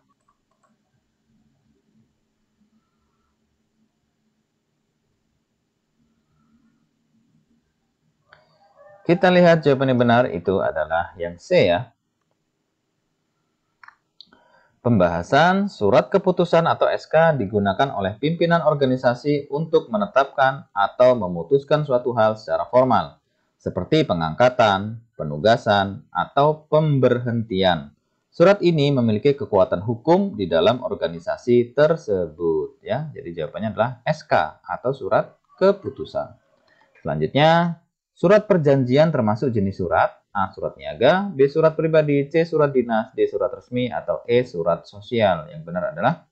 Kita lihat jawaban yang benar itu adalah yang C ya. Pembahasan surat keputusan atau SK digunakan oleh pimpinan organisasi untuk menetapkan atau memutuskan suatu hal secara formal, seperti pengangkatan, penugasan, atau pemberhentian. Surat ini memiliki kekuatan hukum di dalam organisasi tersebut. Ya, jadi jawabannya adalah SK atau surat keputusan. Selanjutnya, surat perjanjian termasuk jenis surat. A. Surat niaga, B. Surat pribadi, C. Surat dinas, D. Surat resmi, atau E. Surat sosial. Yang benar adalah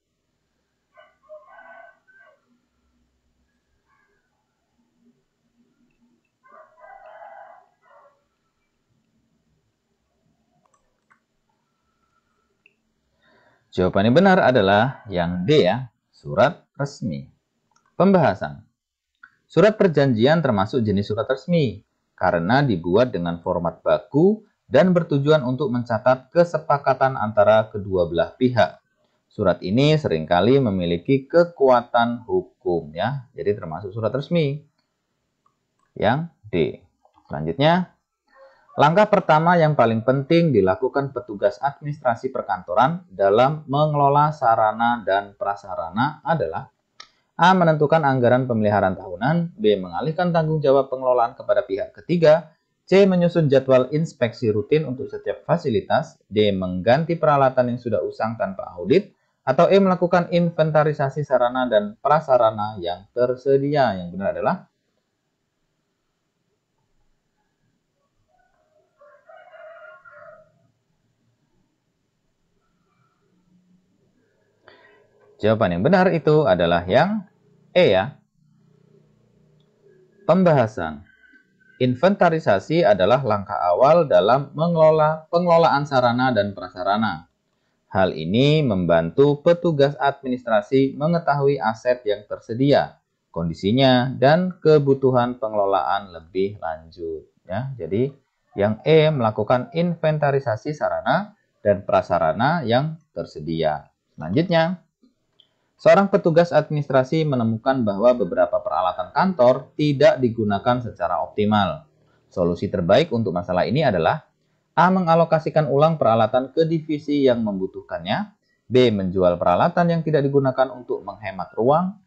jawaban yang benar adalah yang D ya, surat resmi. Pembahasan. Surat perjanjian termasuk jenis surat resmi karena dibuat dengan format baku dan bertujuan untuk mencatat kesepakatan antara kedua belah pihak. Surat ini seringkali memiliki kekuatan hukum ya. Jadi termasuk surat resmi. Yang D. Selanjutnya, langkah pertama yang paling penting dilakukan petugas administrasi perkantoran dalam mengelola sarana dan prasarana adalah A. Menentukan anggaran pemeliharaan tahunan, B. Mengalihkan tanggung jawab pengelolaan kepada pihak ketiga, C. Menyusun jadwal inspeksi rutin untuk setiap fasilitas, D. Mengganti peralatan yang sudah usang tanpa audit, atau E. Melakukan inventarisasi sarana dan prasarana yang tersedia. Yang benar adalah jawaban yang benar itu adalah yang E ya. Pembahasan. Inventarisasi adalah langkah awal dalam mengelola pengelolaan sarana dan prasarana. Hal ini membantu petugas administrasi mengetahui aset yang tersedia, kondisinya, dan kebutuhan pengelolaan lebih lanjut. Ya, jadi yang E melakukan inventarisasi sarana dan prasarana yang tersedia. Selanjutnya, seorang petugas administrasi menemukan bahwa beberapa peralatan kantor tidak digunakan secara optimal. Solusi terbaik untuk masalah ini adalah A. Mengalokasikan ulang peralatan ke divisi yang membutuhkannya, B. Menjual peralatan yang tidak digunakan untuk menghemat ruang,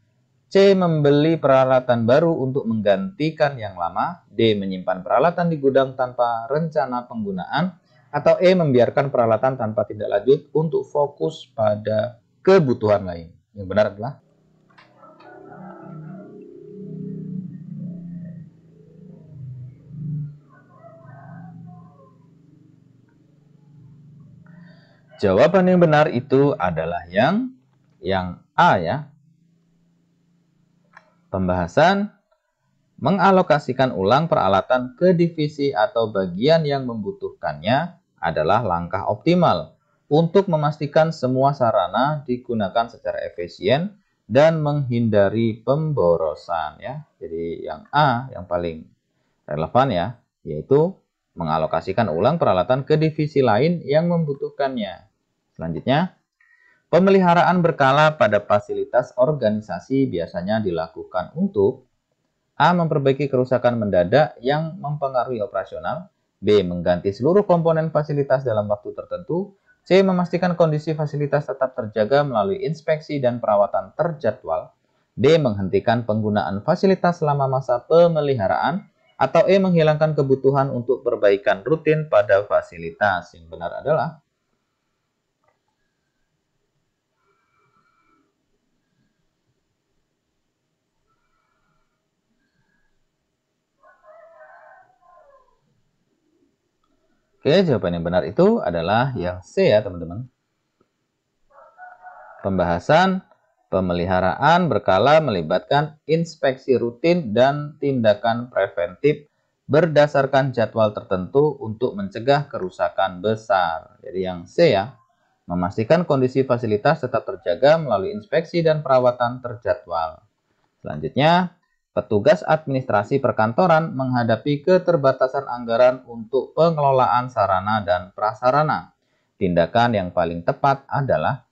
C. Membeli peralatan baru untuk menggantikan yang lama, D. Menyimpan peralatan di gudang tanpa rencana penggunaan, atau E. Membiarkan peralatan tanpa tindak lanjut untuk fokus pada kebutuhan lain. Yang benar adalah jawaban yang benar itu adalah yang A ya. Pembahasan mengalokasikan ulang peralatan ke divisi atau bagian yang membutuhkannya adalah langkah optimal untuk memastikan semua sarana digunakan secara efisien dan menghindari pemborosan ya. Jadi yang A yang paling relevan ya, yaitu mengalokasikan ulang peralatan ke divisi lain yang membutuhkannya. Selanjutnya, pemeliharaan berkala pada fasilitas organisasi biasanya dilakukan untuk A. Memperbaiki kerusakan mendadak yang mempengaruhi operasional, B. Mengganti seluruh komponen fasilitas dalam waktu tertentu, C. Memastikan kondisi fasilitas tetap terjaga melalui inspeksi dan perawatan terjadwal, D. Menghentikan penggunaan fasilitas selama masa pemeliharaan, atau E. Menghilangkan kebutuhan untuk perbaikan rutin pada fasilitas. Yang benar adalah Oke, jawaban yang benar itu adalah yang C ya teman-teman. Pembahasan pemeliharaan berkala melibatkan inspeksi rutin dan tindakan preventif berdasarkan jadwal tertentu untuk mencegah kerusakan besar. Jadi yang C ya, memastikan kondisi fasilitas tetap terjaga melalui inspeksi dan perawatan terjadwal. Selanjutnya, petugas administrasi perkantoran menghadapi keterbatasan anggaran untuk pengelolaan sarana dan prasarana. Tindakan yang paling tepat adalah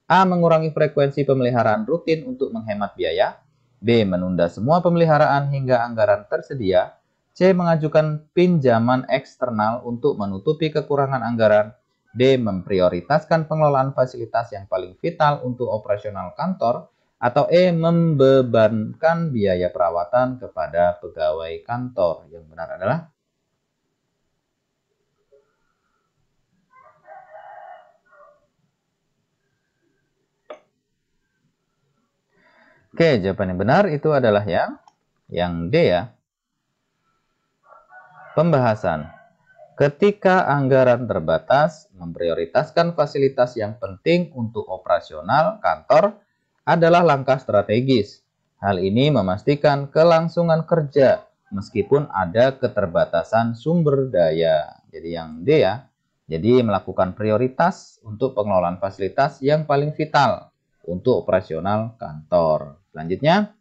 A. Mengurangi frekuensi pemeliharaan rutin untuk menghemat biaya, B. Menunda semua pemeliharaan hingga anggaran tersedia, C. Mengajukan pinjaman eksternal untuk menutupi kekurangan anggaran. D. Memprioritaskan pengelolaan fasilitas yang paling vital untuk operasional kantor. Atau E. Membebankan biaya perawatan kepada pegawai kantor. Yang benar adalah Oke, jawaban yang benar itu adalah yang D ya. Pembahasan. Ketika anggaran terbatas, memprioritaskan fasilitas yang penting untuk operasional kantor adalah langkah strategis. Hal ini memastikan kelangsungan kerja meskipun ada keterbatasan sumber daya. Jadi yang D ya. Jadi melakukan prioritas untuk pengelolaan fasilitas yang paling vital untuk operasional kantor. Selanjutnya,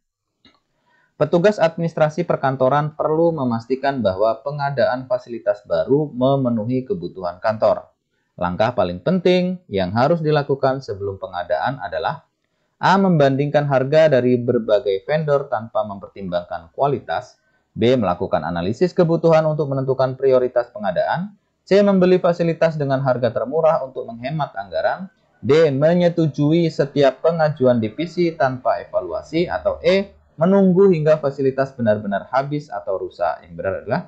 petugas administrasi perkantoran perlu memastikan bahwa pengadaan fasilitas baru memenuhi kebutuhan kantor. Langkah paling penting yang harus dilakukan sebelum pengadaan adalah A. Membandingkan harga dari berbagai vendor tanpa mempertimbangkan kualitas. B. Melakukan analisis kebutuhan untuk menentukan prioritas pengadaan. C. Membeli fasilitas dengan harga termurah untuk menghemat anggaran. D. Menyetujui setiap pengajuan divisi tanpa evaluasi. Atau E. Menunggu hingga fasilitas benar-benar habis atau rusak. Yang benar adalah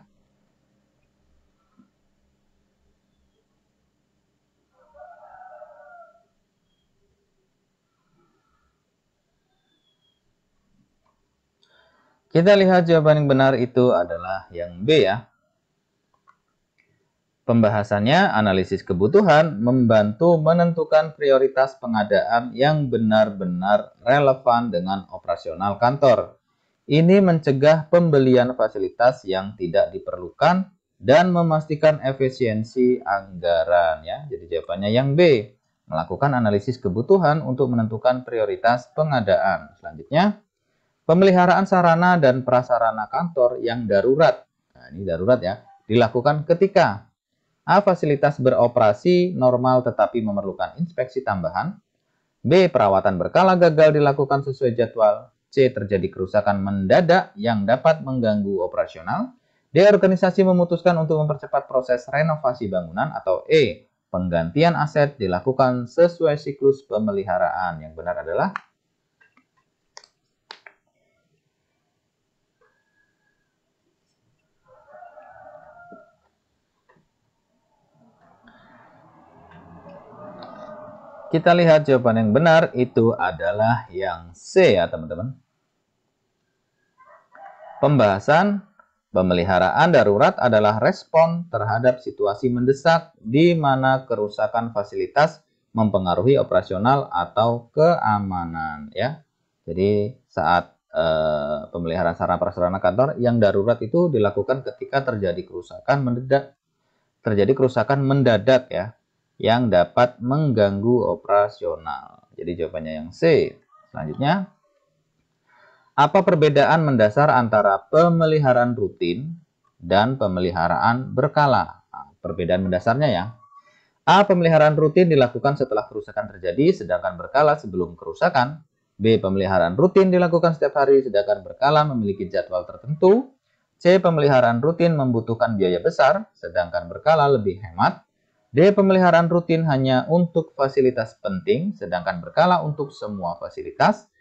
kita lihat jawaban yang benar itu adalah yang B ya. Pembahasannya, analisis kebutuhan membantu menentukan prioritas pengadaan yang benar-benar relevan dengan operasional kantor. Ini mencegah pembelian fasilitas yang tidak diperlukan dan memastikan efisiensi anggaran ya. Jadi jawabannya yang B, melakukan analisis kebutuhan untuk menentukan prioritas pengadaan. Selanjutnya, pemeliharaan sarana dan prasarana kantor yang darurat. Nah, ini darurat ya, dilakukan ketika A. Fasilitas beroperasi normal tetapi memerlukan inspeksi tambahan. B. Perawatan berkala gagal dilakukan sesuai jadwal. C. Terjadi kerusakan mendadak yang dapat mengganggu operasional. D. Organisasi memutuskan untuk mempercepat proses renovasi bangunan. Atau E. Penggantian aset dilakukan sesuai siklus pemeliharaan. Yang benar adalah kita lihat jawaban yang benar itu adalah yang C ya teman-teman. Pembahasan pemeliharaan darurat adalah respon terhadap situasi mendesak di mana kerusakan fasilitas mempengaruhi operasional atau keamanan ya. Jadi saat pemeliharaan sarana prasarana kantor yang darurat itu dilakukan ketika terjadi kerusakan mendadak ya, yang dapat mengganggu operasional. Jadi jawabannya yang C. Selanjutnya, apa perbedaan mendasar antara pemeliharaan rutin dan pemeliharaan berkala? Nah, perbedaan mendasarnya ya. A. Pemeliharaan rutin dilakukan setelah kerusakan terjadi, sedangkan berkala sebelum kerusakan. B. Pemeliharaan rutin dilakukan setiap hari, sedangkan berkala memiliki jadwal tertentu. C. Pemeliharaan rutin membutuhkan biaya besar, sedangkan berkala lebih hemat. D. Pemeliharaan rutin hanya untuk fasilitas penting, sedangkan berkala untuk semua fasilitas.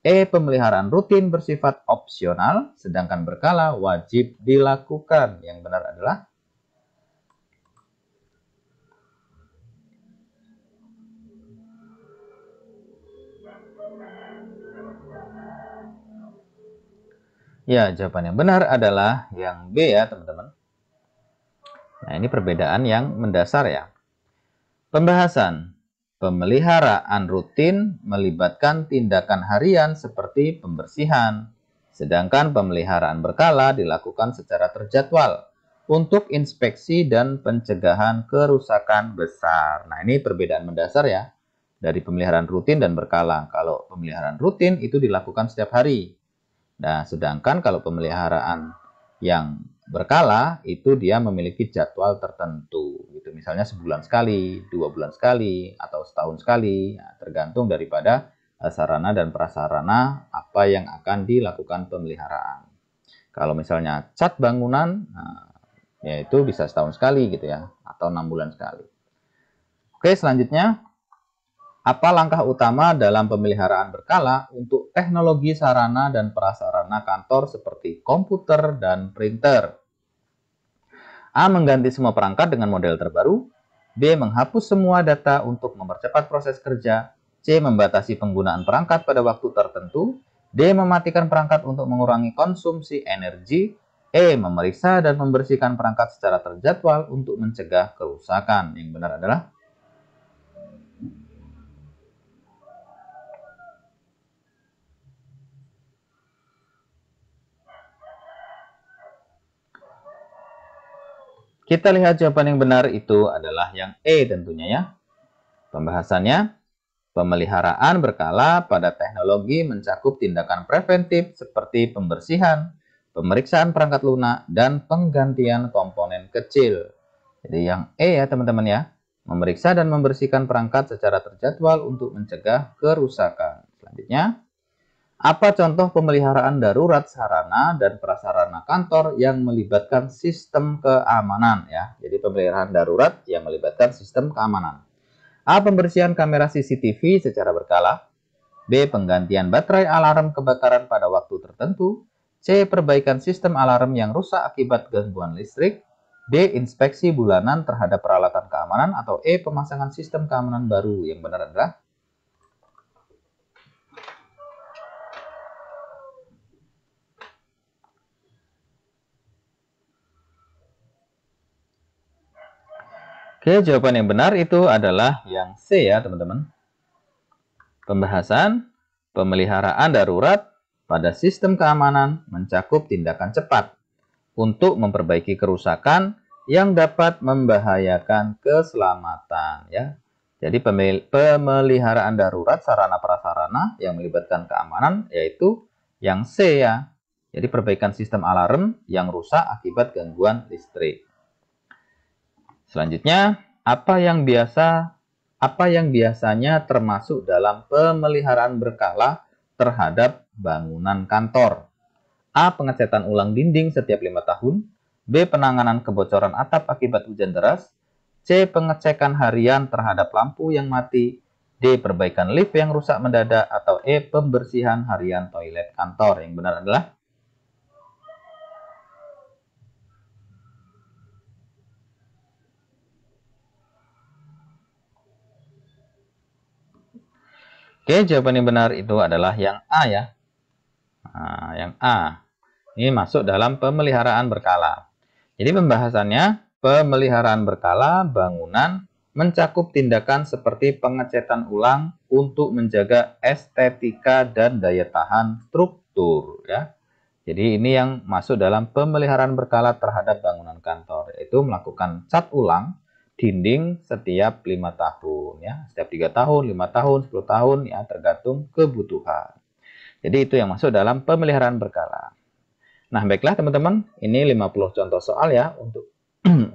E. Pemeliharaan rutin bersifat opsional, sedangkan berkala wajib dilakukan. Yang benar adalah ya, jawaban yang benar adalah yang B ya teman-teman. Nah, ini perbedaan yang mendasar ya. Pembahasan. Pemeliharaan rutin melibatkan tindakan harian seperti pembersihan, sedangkan pemeliharaan berkala dilakukan secara terjadwal untuk inspeksi dan pencegahan kerusakan besar. Nah, ini perbedaan mendasar ya dari pemeliharaan rutin dan berkala. Kalau pemeliharaan rutin itu dilakukan setiap hari. Nah, sedangkan kalau pemeliharaan yang berkala itu dia memiliki jadwal tertentu gitu. Misalnya sebulan sekali, 2 bulan sekali, atau setahun sekali, nah, tergantung daripada sarana dan prasarana apa yang akan dilakukan pemeliharaan. Kalau misalnya cat bangunan, nah, ya itu bisa setahun sekali gitu ya, atau 6 bulan sekali. Oke, selanjutnya, apa langkah utama dalam pemeliharaan berkala untuk teknologi sarana dan prasarana kantor seperti komputer dan printer? A. Mengganti semua perangkat dengan model terbaru. B. Menghapus semua data untuk mempercepat proses kerja. C. Membatasi penggunaan perangkat pada waktu tertentu. D. Mematikan perangkat untuk mengurangi konsumsi energi. E. Memeriksa dan membersihkan perangkat secara terjadwal untuk mencegah kerusakan. Yang benar adalah kita lihat jawaban yang benar itu adalah yang E tentunya ya. Pembahasannya, pemeliharaan berkala pada teknologi mencakup tindakan preventif seperti pembersihan, pemeriksaan perangkat lunak, dan penggantian komponen kecil. Jadi yang E ya teman-teman ya, memeriksa dan membersihkan perangkat secara terjadwal untuk mencegah kerusakan. Selanjutnya, apa contoh pemeliharaan darurat sarana dan prasarana kantor yang melibatkan sistem keamanan ya? Jadi pemeliharaan darurat yang melibatkan sistem keamanan. A. Pembersihan kamera CCTV secara berkala. B. Penggantian baterai alarm kebakaran pada waktu tertentu. C. Perbaikan sistem alarm yang rusak akibat gangguan listrik. D. Inspeksi bulanan terhadap peralatan keamanan. Atau E. Pemasangan sistem keamanan baru. Yang benar adalah Oke, jawaban yang benar itu adalah yang C ya teman-teman. Pembahasan pemeliharaan darurat pada sistem keamanan mencakup tindakan cepat untuk memperbaiki kerusakan yang dapat membahayakan keselamatan ya. Jadi pemeliharaan darurat sarana prasarana yang melibatkan keamanan yaitu yang C ya. Jadi perbaikan sistem alarm yang rusak akibat gangguan listrik. Selanjutnya, apa yang biasanya termasuk dalam pemeliharaan berkala terhadap bangunan kantor? A. Pengecatan ulang dinding setiap 5 tahun. B. Penanganan kebocoran atap akibat hujan deras. C. Pengecekan harian terhadap lampu yang mati. D. Perbaikan lift yang rusak mendadak. Atau E. Pembersihan harian toilet kantor. Yang benar adalah Oke, jawaban yang benar itu adalah yang A ya. Nah, yang A. Ini masuk dalam pemeliharaan berkala. Jadi pembahasannya, pemeliharaan berkala bangunan mencakup tindakan seperti pengecatan ulang untuk menjaga estetika dan daya tahan struktur ya. Jadi ini yang masuk dalam pemeliharaan berkala terhadap bangunan kantor, yaitu melakukan cat ulang dinding setiap 5 tahun ya, setiap 3 tahun, 5 tahun, 10 tahun ya, tergantung kebutuhan. Jadi itu yang masuk dalam pemeliharaan berkala. Nah, baiklah teman-teman, ini 50 contoh soal ya untuk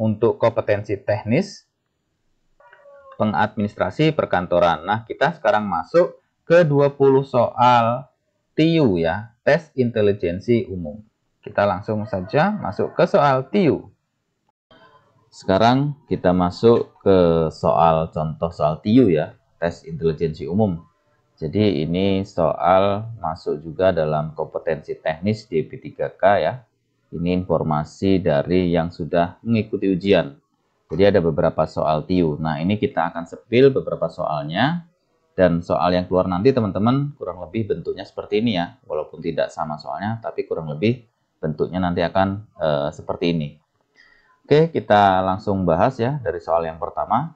untuk kompetensi teknis pengadministrasi perkantoran. Nah, kita sekarang masuk ke 20 soal TIU ya, tes intelijensi umum. Kita langsung saja masuk ke soal TIU. Sekarang kita masuk ke soal contoh soal TIU ya, tes intelijensi umum. Jadi ini soal masuk juga dalam kompetensi teknis di P3K ya. Ini informasi dari yang sudah mengikuti ujian. Jadi ada beberapa soal TIU. Nah ini kita akan sepil beberapa soalnya. Dan soal yang keluar nanti teman-teman kurang lebih bentuknya seperti ini ya. Walaupun tidak sama soalnya, tapi kurang lebih bentuknya nanti akan seperti ini. Oke, kita langsung bahas ya dari soal yang pertama.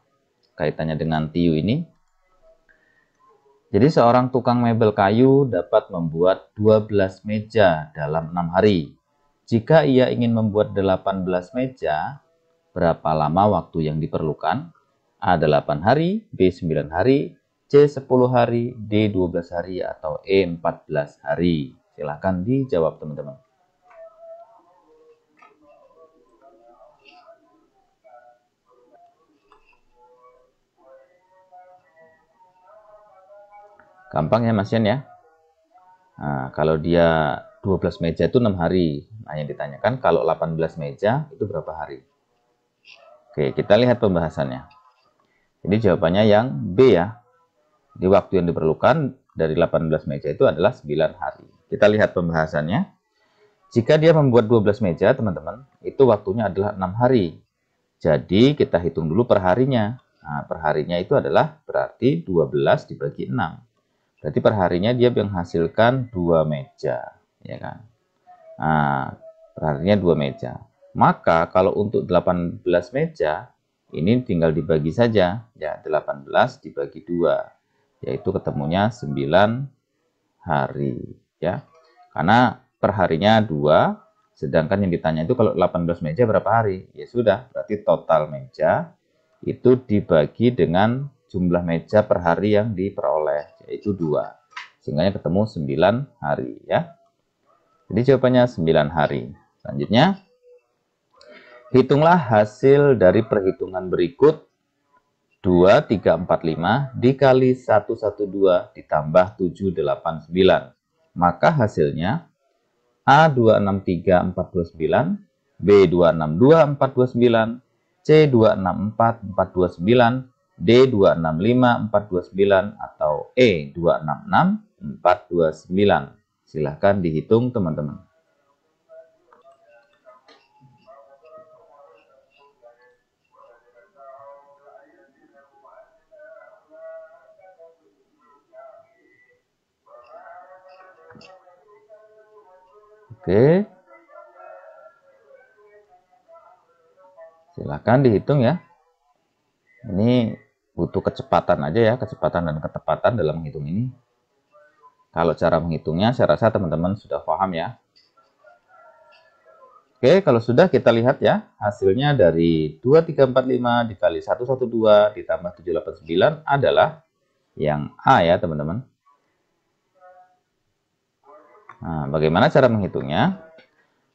Kaitannya dengan TIU ini. Jadi seorang tukang mebel kayu dapat membuat 12 meja dalam 6 hari. Jika ia ingin membuat 18 meja, berapa lama waktu yang diperlukan? A. 8 hari, B. 9 hari, C. 10 hari, D. 12 hari, atau E. 14 hari. Silahkan dijawab teman-teman. Gampang ya Mas Yan ya. Nah, kalau dia 12 meja itu 6 hari. Nah, yang ditanyakan kalau 18 meja itu berapa hari? Oke, kita lihat pembahasannya. Jadi jawabannya yang B ya. Di waktu yang diperlukan dari 18 meja itu adalah 9 hari. Kita lihat pembahasannya. Jika dia membuat 12 meja, teman-teman, itu waktunya adalah 6 hari. Jadi kita hitung dulu per harinya. Nah, per harinya itu adalah berarti 12 dibagi 6. Berarti per harinya dia menghasilkan 2 meja, ya kan? Nah, per harinya 2 meja. Maka kalau untuk 18 meja, ini tinggal dibagi saja, ya 18 dibagi 2. Yaitu ketemunya 9 hari ya. Karena perharinya 2, sedangkan yang ditanya itu kalau 18 meja berapa hari? Ya sudah, berarti total meja itu dibagi dengan jumlah meja per hari yang diperoleh, yaitu 2. Sehingga ketemu 9 hari ya. Jadi jawabannya 9 hari. Selanjutnya, hitunglah hasil dari perhitungan berikut. 2, 3, 4, 5 dikali 1, 1, 2 ditambah 7, 8, 9. Maka hasilnya A, 2, 6, 3, 4, 2, 9, B, 2, 6, 2, 4, 2, 9, C, 2, 6, 4, 4, 2, 9, D, 2, 6, 5, 4, 2, 9, atau E, 2, 6, 6, 4, 2, 9. Silahkan dihitung teman-teman. Oke. Silakan dihitung ya. Ini butuh kecepatan aja ya, kecepatan dan ketepatan dalam menghitung ini. Kalau cara menghitungnya saya rasa teman-teman sudah paham ya. Oke, kalau sudah kita lihat ya, hasilnya dari 2, 3, 4, 5 dikali 1, 1, 2 ditambah 7, 8, 9 adalah yang A ya teman-teman. Nah, bagaimana cara menghitungnya?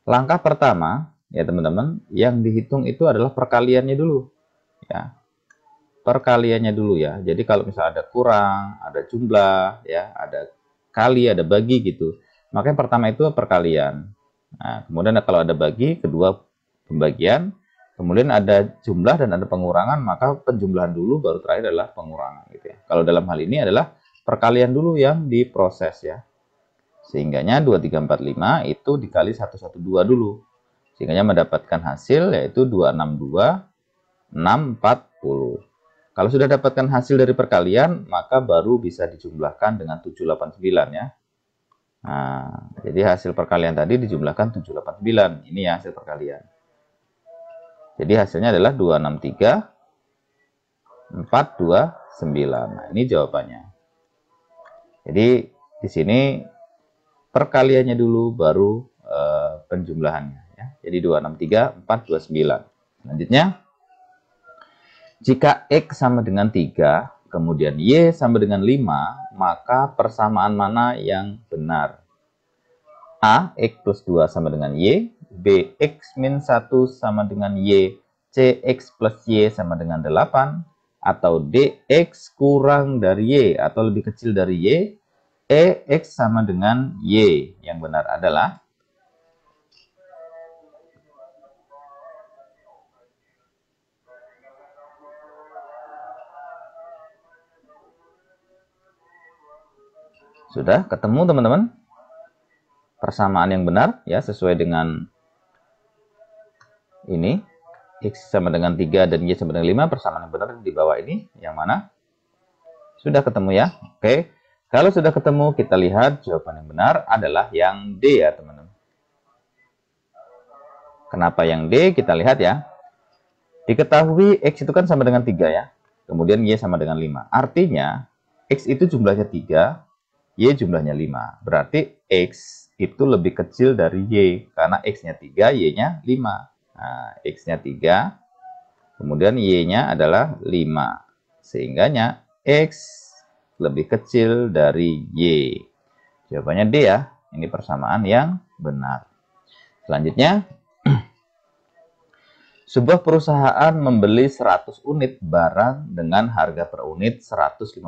Langkah pertama ya teman-teman, yang dihitung itu adalah perkaliannya dulu ya. Perkaliannya dulu ya. Jadi kalau misalnya ada kurang, ada jumlah ya, ada kali, ada bagi gitu. Makanya pertama itu perkalian. Nah, kemudian kalau ada bagi, kedua pembagian, kemudian ada jumlah dan ada pengurangan, maka penjumlahan dulu baru terakhir adalah pengurangan gitu ya. Kalau dalam hal ini adalah perkalian dulu yang diproses ya. Sehingganya 2, 3, 4, 5 itu dikali 1, 1, 2 dulu. Sehingganya mendapatkan hasil yaitu 2, 6, 2, 6, 40. Kalau sudah dapatkan hasil dari perkalian, maka baru bisa dijumlahkan dengan 789 ya. Nah, jadi hasil perkalian tadi dijumlahkan 789. Ini ya hasil perkalian. Jadi hasilnya adalah 263, 429. Nah, ini jawabannya. Jadi di sini perkaliannya dulu baru penjumlahannya ya. Jadi 263, 429. Selanjutnya, jika X sama dengan 3, kemudian Y sama dengan 5, maka persamaan mana yang benar? A, X plus 2 sama dengan Y, B, X min 1 sama dengan Y, C, X plus Y sama dengan 8, atau D, X kurang dari Y atau lebih kecil dari Y, E, X sama dengan Y. Yang benar adalah sudah ketemu teman-teman? Persamaan yang benar ya sesuai dengan ini. X sama dengan 3 dan Y sama dengan 5, persamaan yang benar di bawah ini yang mana? Sudah ketemu ya? Oke. Kalau sudah ketemu, kita lihat jawaban yang benar adalah yang D ya teman-teman. Kenapa yang D? Kita lihat ya. Diketahui X itu kan sama dengan 3 ya. Kemudian Y sama dengan 5. Artinya X itu jumlahnya 3, Y jumlahnya 5. Berarti X itu lebih kecil dari Y. Karena X-nya 3, Y-nya 5. Nah, X-nya 3, kemudian Y-nya adalah 5. Sehingganya X lebih kecil dari Y. Jawabannya D ya. Ini persamaan yang benar. Selanjutnya, sebuah perusahaan membeli 100 unit barang dengan harga per unit 150.000.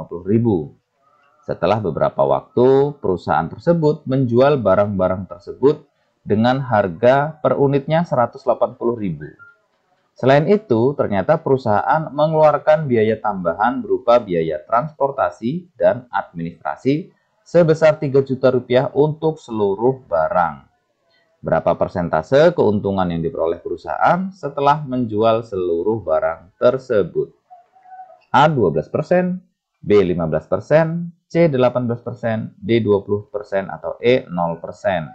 Setelah beberapa waktu, perusahaan tersebut menjual barang-barang tersebut dengan harga per unitnya 180.000. Selain itu, ternyata perusahaan mengeluarkan biaya tambahan berupa biaya transportasi dan administrasi sebesar 3 juta rupiah untuk seluruh barang. Berapa persentase keuntungan yang diperoleh perusahaan setelah menjual seluruh barang tersebut? A 12%, B 15%, C 18%, D 20%, atau E 0%.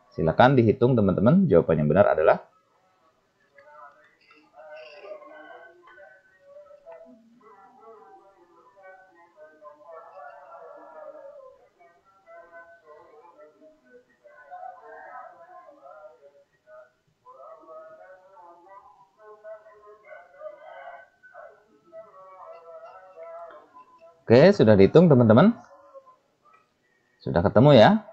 Silakan dihitung teman-teman, jawaban yang benar adalah Oke, sudah dihitung teman-teman? Sudah ketemu ya?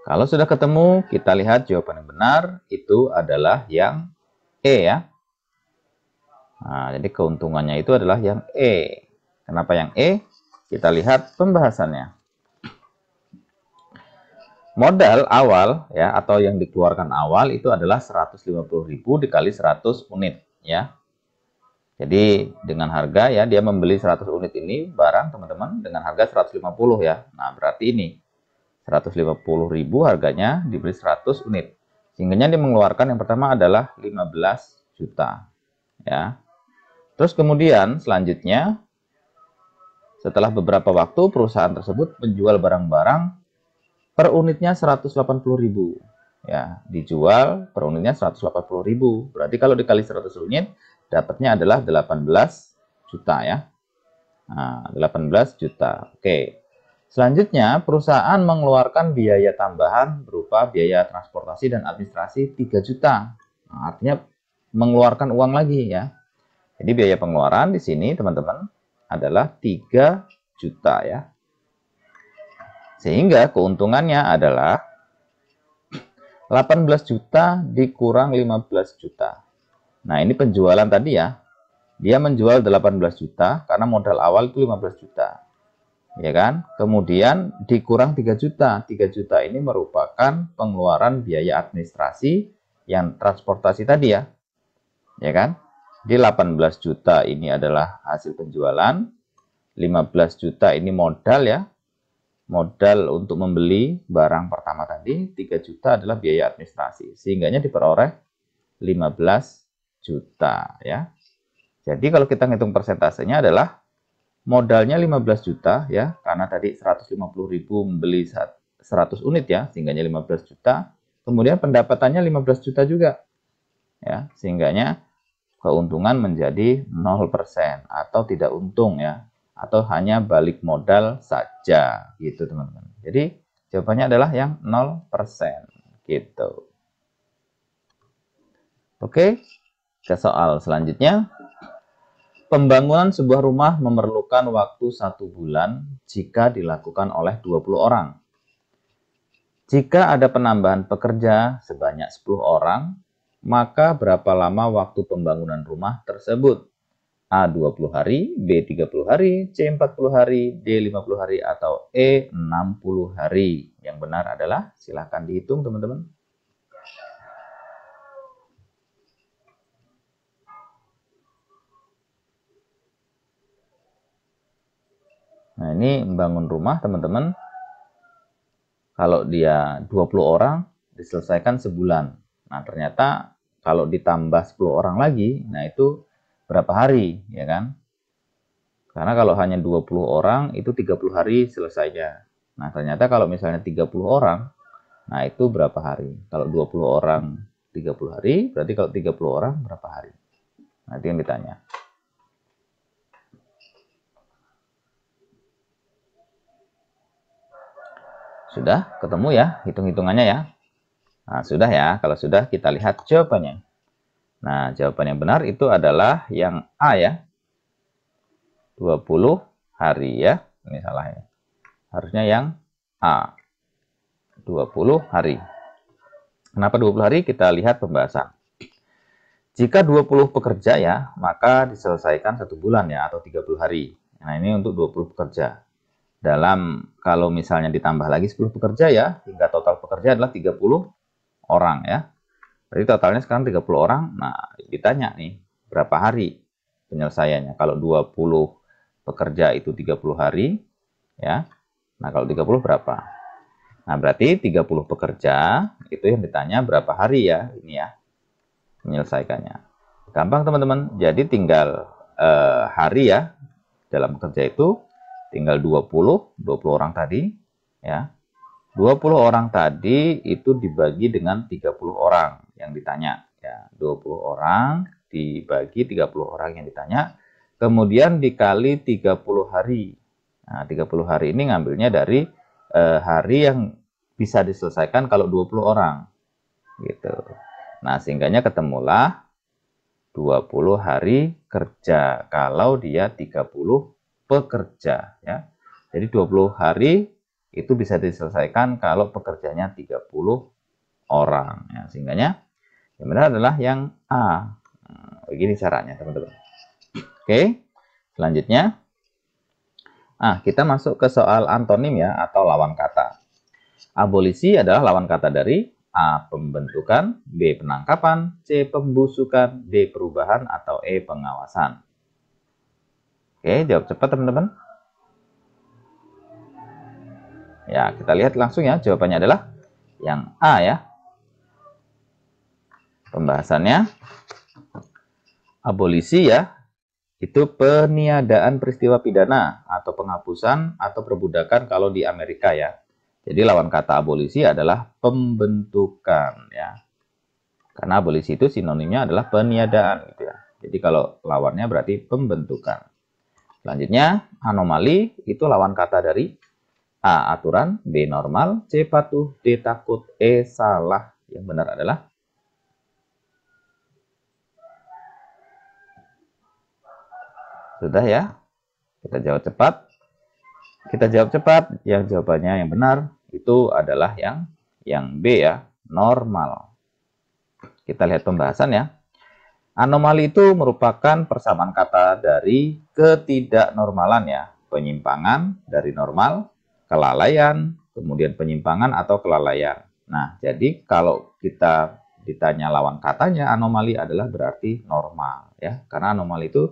Kalau sudah ketemu, kita lihat jawaban yang benar itu adalah yang E ya. Nah, jadi keuntungannya itu adalah yang E. Kenapa yang E? Kita lihat pembahasannya. Modal awal ya atau yang dikeluarkan awal itu adalah 150.000 dikali 100 unit ya. Jadi dengan harga ya dia membeli 100 unit ini barang teman-teman dengan harga 150 ya. Nah, berarti ini 150.000 harganya dibeli 100 unit. Sehingga dia mengeluarkan yang pertama adalah 15 juta ya. Terus kemudian selanjutnya setelah beberapa waktu perusahaan tersebut menjual barang-barang per unitnya 180.000 ya, dijual per unitnya 180.000. Berarti kalau dikali 100 unit dapatnya adalah 18 juta ya. Nah, 18 juta. Oke. Selanjutnya, perusahaan mengeluarkan biaya tambahan berupa biaya transportasi dan administrasi 3 juta. Nah, artinya mengeluarkan uang lagi ya. Jadi biaya pengeluaran di sini teman-teman adalah 3 juta ya. Sehingga keuntungannya adalah 18 juta dikurang 15 juta. Nah, ini penjualan tadi ya. Dia menjual 18 juta karena modal awal itu 15 juta. Ya kan? Kemudian dikurang 3 juta. 3 juta ini merupakan pengeluaran biaya administrasi yang transportasi tadi ya. Ya kan? Di 18 juta ini adalah hasil penjualan. 15 juta ini modal ya. Modal untuk membeli barang pertama tadi. 3 juta adalah biaya administrasi. Sehingganya diperoleh 15 juta ya. Jadi kalau kita ngitung persentasenya adalah modalnya 15 juta ya, karena tadi 150.000 membeli 100 unit ya, sehingganya 15 juta. Kemudian pendapatannya 15 juta juga. Ya, sehingganya keuntungan menjadi 0% atau tidak untung ya, atau hanya balik modal saja gitu teman-teman. Jadi jawabannya adalah yang 0% gitu. Oke, ke soal selanjutnya. Pembangunan sebuah rumah memerlukan waktu 1 bulan jika dilakukan oleh 20 orang. Jika ada penambahan pekerja sebanyak 10 orang, maka berapa lama waktu pembangunan rumah tersebut? A 20 hari, B 30 hari, C 40 hari, D 50 hari, atau E 60 hari. Yang benar adalah silahkan dihitung teman-teman. Nah, ini membangun rumah teman-teman. Kalau dia 20 orang diselesaikan sebulan. Nah, ternyata kalau ditambah 10 orang lagi, nah itu berapa hari, ya kan? Karena kalau hanya 20 orang itu 30 hari selesainya. Nah, ternyata kalau misalnya 30 orang, nah itu berapa hari? Kalau 20 orang 30 hari, berarti kalau 30 orang berapa hari? Nah, itu yang ditanya. Sudah ketemu ya hitung-hitungannya ya? Nah, sudah ya. Kalau sudah, kita lihat jawabannya. Nah, jawaban yang benar itu adalah yang A ya. 20 hari ya. Ini salahnya. Harusnya yang A. 20 hari. Kenapa 20 hari? Kita lihat pembahasan. Jika 20 pekerja ya, maka diselesaikan 1 bulan ya, atau 30 hari. Nah, ini untuk 20 pekerja. kalau misalnya ditambah lagi 10 pekerja ya, hingga total pekerja adalah 30 orang ya. Jadi totalnya sekarang 30 orang. Nah, ditanya nih, berapa hari penyelesaiannya? Kalau 20 pekerja itu 30 hari ya. Nah, kalau 30 berapa? Nah, berarti 30 pekerja itu yang ditanya berapa hari ya, ini ya, menyelesaikannya. Gampang teman-teman, jadi tinggal hari ya, dalam bekerja itu tinggal 20 orang tadi ya. 20 orang tadi itu dibagi dengan 30 orang yang ditanya ya. 20 orang dibagi 30 orang yang ditanya, kemudian dikali 30 hari. Nah, 30 hari ini ngambilnya dari hari yang bisa diselesaikan kalau 20 orang gitu. Nah, sehingganya ketemulah 20 hari kerja kalau dia 30 pekerja ya. Jadi 20 hari itu bisa diselesaikan kalau pekerjanya 30 orang ya. Sehingganya yang benar adalah yang A. Begini caranya teman-teman. Oke, selanjutnya kita masuk ke soal antonim ya, atau lawan kata. Abolisi adalah lawan kata dari A. Pembentukan, B. Penangkapan, C. Pembusukan, D. Perubahan, atau E. Pengawasan. Oke, jawab cepat teman-teman. Ya, kita lihat langsung ya, jawabannya adalah yang A ya. Pembahasannya, abolisi ya, itu peniadaan peristiwa pidana atau penghapusan atau perbudakan kalau di Amerika ya. Jadi lawan kata abolisi adalah pembentukan ya. Karena abolisi itu sinonimnya adalah peniadaan gitu ya. Jadi kalau lawannya berarti pembentukan. Selanjutnya, anomali itu lawan kata dari A. Aturan, B. Normal, C. Patuh, D. Takut, E. Salah. Yang benar adalah sudah ya. Kita jawab cepat. Kita jawab cepat. Yang jawabannya yang benar itu adalah yang B ya, normal. Kita lihat pembahasan ya. Anomali itu merupakan persamaan kata dari ketidaknormalan ya. Penyimpangan dari normal, kelalaian, kemudian penyimpangan atau kelalaian. Nah, jadi kalau kita ditanya lawan katanya, anomali adalah berarti normal ya. Karena anomali itu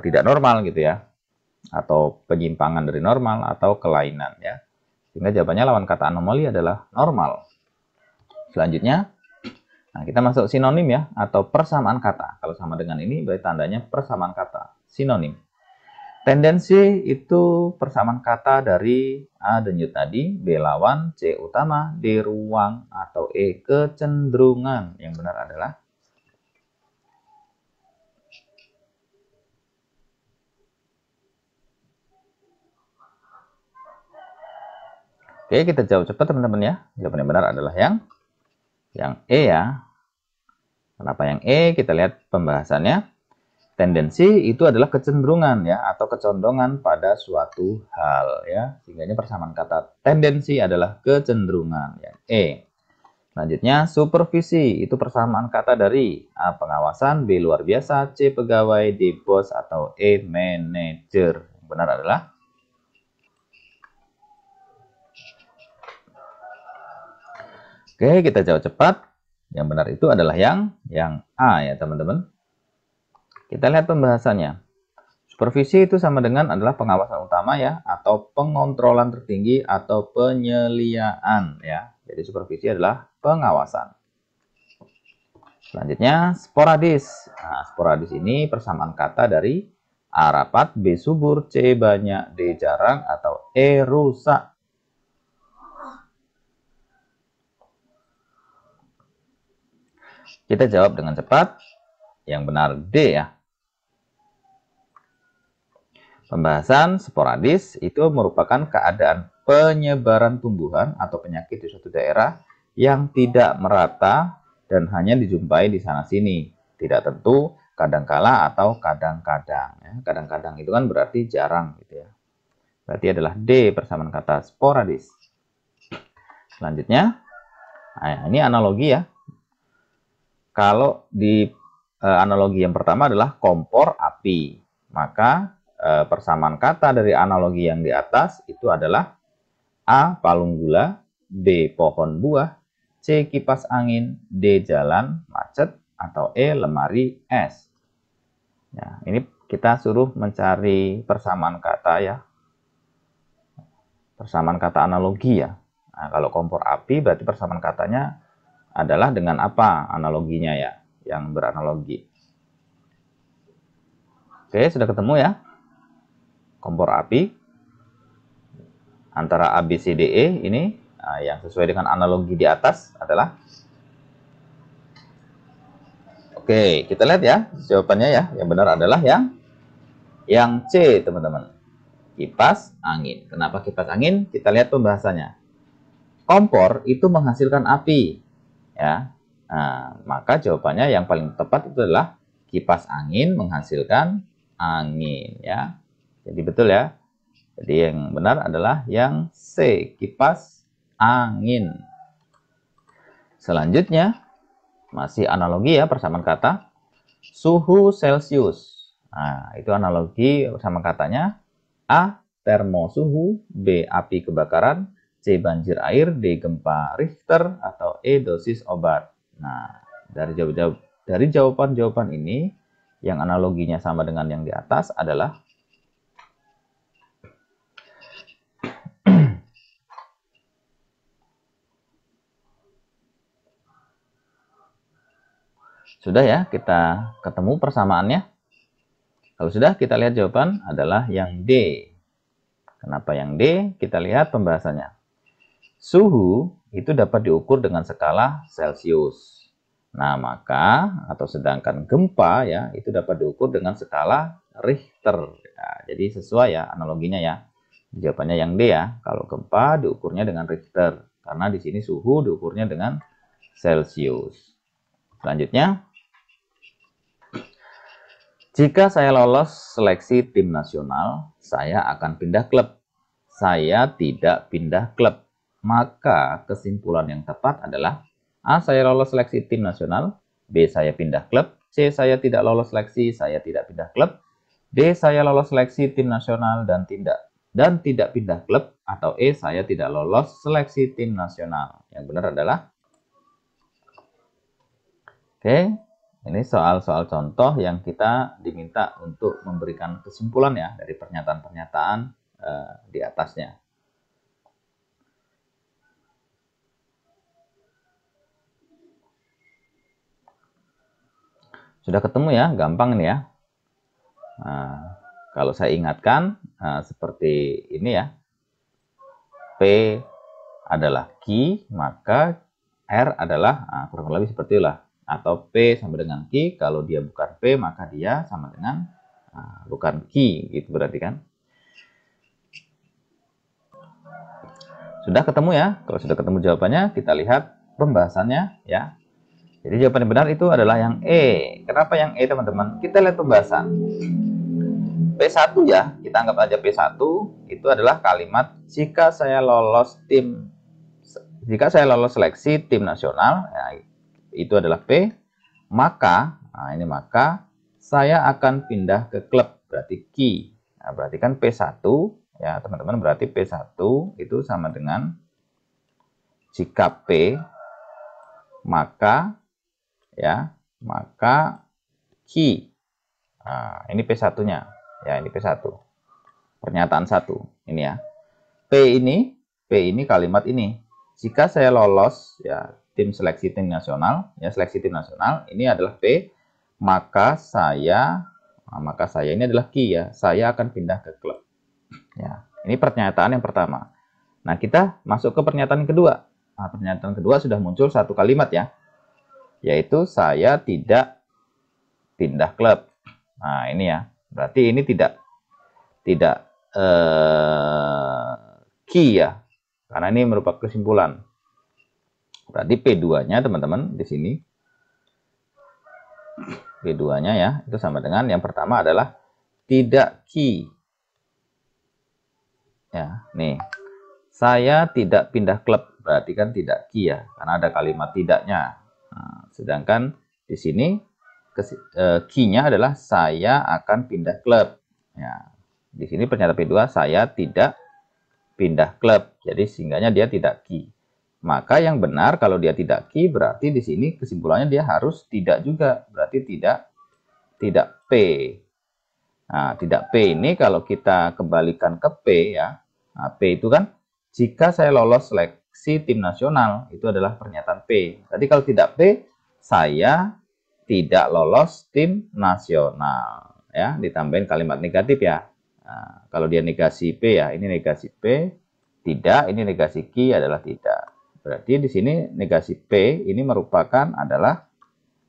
tidak normal gitu ya. Atau penyimpangan dari normal atau kelainan ya. Sehingga jawabannya lawan kata anomali adalah normal. Selanjutnya, nah, kita masuk sinonim ya, atau persamaan kata. Kalau sama dengan ini berarti tandanya persamaan kata, sinonim. Tendensi itu persamaan kata dari A denyut nadi, B lawan, C utama, D ruang, atau E kecenderungan. Yang benar adalah Oke, kita jawab cepat teman-teman ya. Jawaban yang benar adalah yang E ya. Kenapa yang E? Kita lihat pembahasannya. Tendensi itu adalah kecenderungan ya, atau kecondongan pada suatu hal ya. Sehingga persamaan kata tendensi adalah kecenderungan yang E. Selanjutnya, supervisi itu persamaan kata dari A. Pengawasan, B. Luar biasa, C. Pegawai, D. Bos, atau E. Manajer. Yang benar adalah Oke, kita jawab cepat. Yang benar itu adalah yang A ya teman-teman. Kita lihat pembahasannya. Supervisi itu sama dengan adalah pengawasan utama ya, atau pengontrolan tertinggi atau penyeliaan ya. Jadi supervisi adalah pengawasan. Selanjutnya, sporadis. Nah, sporadis ini persamaan kata dari A rapat, B subur, C banyak, D jarang, atau E rusak. Kita jawab dengan cepat. Yang benar D ya. Pembahasan sporadis itu merupakan keadaan penyebaran tumbuhan atau penyakit di suatu daerah yang tidak merata dan hanya dijumpai di sana-sini. Tidak tentu, kadangkala atau kadang-kadang. Ya. Kadang-kadang itu kan berarti jarang gitu ya. Berarti adalah D persamaan kata sporadis. Selanjutnya, nah ini analogi ya. Kalau di analogi yang pertama adalah kompor api, maka persamaan kata dari analogi yang di atas itu adalah A. Palung gula, B. Pohon buah, C. Kipas angin, D. Jalan macet, atau E. Lemari es. Ya, ini kita suruh mencari persamaan kata ya. Persamaan kata analogi ya. Nah, kalau kompor api berarti persamaan katanya adalah dengan apa analoginya ya, yang beranalogi. Oke, sudah ketemu ya. Kompor api antara A, B, C, D, E ini yang sesuai dengan analogi di atas adalah. Oke, kita lihat ya jawabannya ya. Yang benar adalah yang C, teman-teman. Kipas angin. Kenapa kipas angin? Kita lihat pembahasannya. Kompor itu menghasilkan api ya. Nah, maka jawabannya yang paling tepat itu adalah kipas angin menghasilkan angin ya. Jadi betul ya. Jadi yang benar adalah yang C, kipas angin. Selanjutnya masih analogi ya, persamaan kata. Suhu Celcius. Nah, itu analogi persamaan katanya. A. Termosuhu, B. Api kebakaran, C. Banjir air, D. Gempa Richter, atau E. Dosis obat. Nah, dari jawaban-jawaban ini yang analoginya sama dengan yang di atas adalah sudah ya, kita ketemu persamaannya. Kalau sudah, kita lihat jawaban adalah yang D. Kenapa yang D? Kita lihat pembahasannya. Suhu itu dapat diukur dengan skala Celcius. Nah, maka atau sedangkan gempa ya itu dapat diukur dengan skala Richter. Ya, jadi sesuai ya analoginya ya. Jawabannya yang D ya. Kalau gempa diukurnya dengan Richter karena di sini suhu diukurnya dengan Celcius. Selanjutnya, jika saya lolos seleksi tim nasional, saya akan pindah klub. Saya tidak pindah klub. Maka kesimpulan yang tepat adalah A. Saya lolos seleksi tim nasional, B. Saya pindah klub, C. Saya tidak lolos seleksi, saya tidak pindah klub, D. Saya lolos seleksi tim nasional dan tidak pindah klub, atau E. Saya tidak lolos seleksi tim nasional. Yang benar adalah oke, ini soal-soal contoh yang kita diminta untuk memberikan kesimpulan ya dari pernyataan-pernyataan di atasnya. Sudah ketemu ya, gampang ini ya. Nah, kalau saya ingatkan seperti ini ya. P adalah Q, maka R adalah kurang lebih seperti itulah. Atau P sama dengan Q, kalau dia bukan P maka dia sama dengan bukan Q, gitu berarti kan. Sudah ketemu ya? Kalau sudah ketemu jawabannya, kita lihat pembahasannya ya. Jadi jawaban yang benar itu adalah yang E. Kenapa yang E, teman-teman? Kita lihat pembahasan. P1 ya, kita anggap aja P1 itu adalah kalimat jika saya lolos seleksi tim nasional, ya, itu adalah P, maka, maka saya akan pindah ke klub, berarti Q. Nah, berarti kan P1 ya, teman-teman, berarti P1 itu sama dengan jika P maka Q. Nah, ini P1-nya. Ya, ini P1. Pernyataan 1 ini ya. P ini kalimat ini. Jika saya lolos ya seleksi tim nasional, ini adalah P, maka saya ini adalah Q ya. Saya akan pindah ke klub. Ya, ini pernyataan yang pertama. Nah, kita masuk ke pernyataan kedua. Nah, pernyataan kedua sudah muncul satu kalimat ya. Yaitu saya tidak pindah klub. Nah, ini ya. Berarti ini tidak key ya. Karena ini merupakan kesimpulan. Berarti P2-nya teman-teman di sini. P2-nya ya, itu sama dengan yang pertama adalah tidak key. Ya, nih. Saya tidak pindah klub. Berarti kan tidak key ya, karena ada kalimat tidaknya. Nah, sedangkan di sini key-nya adalah saya akan pindah klub. Ya. Di sini pernyataan P2, saya tidak pindah klub. Jadi singgahnya dia tidak ki. Maka yang benar kalau dia tidak ki berarti di sini kesimpulannya dia harus tidak juga. Berarti tidak P. Nah, tidak P ini kalau kita kembalikan ke P ya. Nah, P itu kan jika saya lolos seleksi tim nasional, itu adalah pernyataan P. Tadi kalau tidak P, saya tidak lolos tim nasional. Ya, ditambahin kalimat negatif ya. Nah, kalau dia negasi P ya, ini negasi P. Tidak, ini negasi Q adalah tidak. Berarti di sini negasi P ini merupakan adalah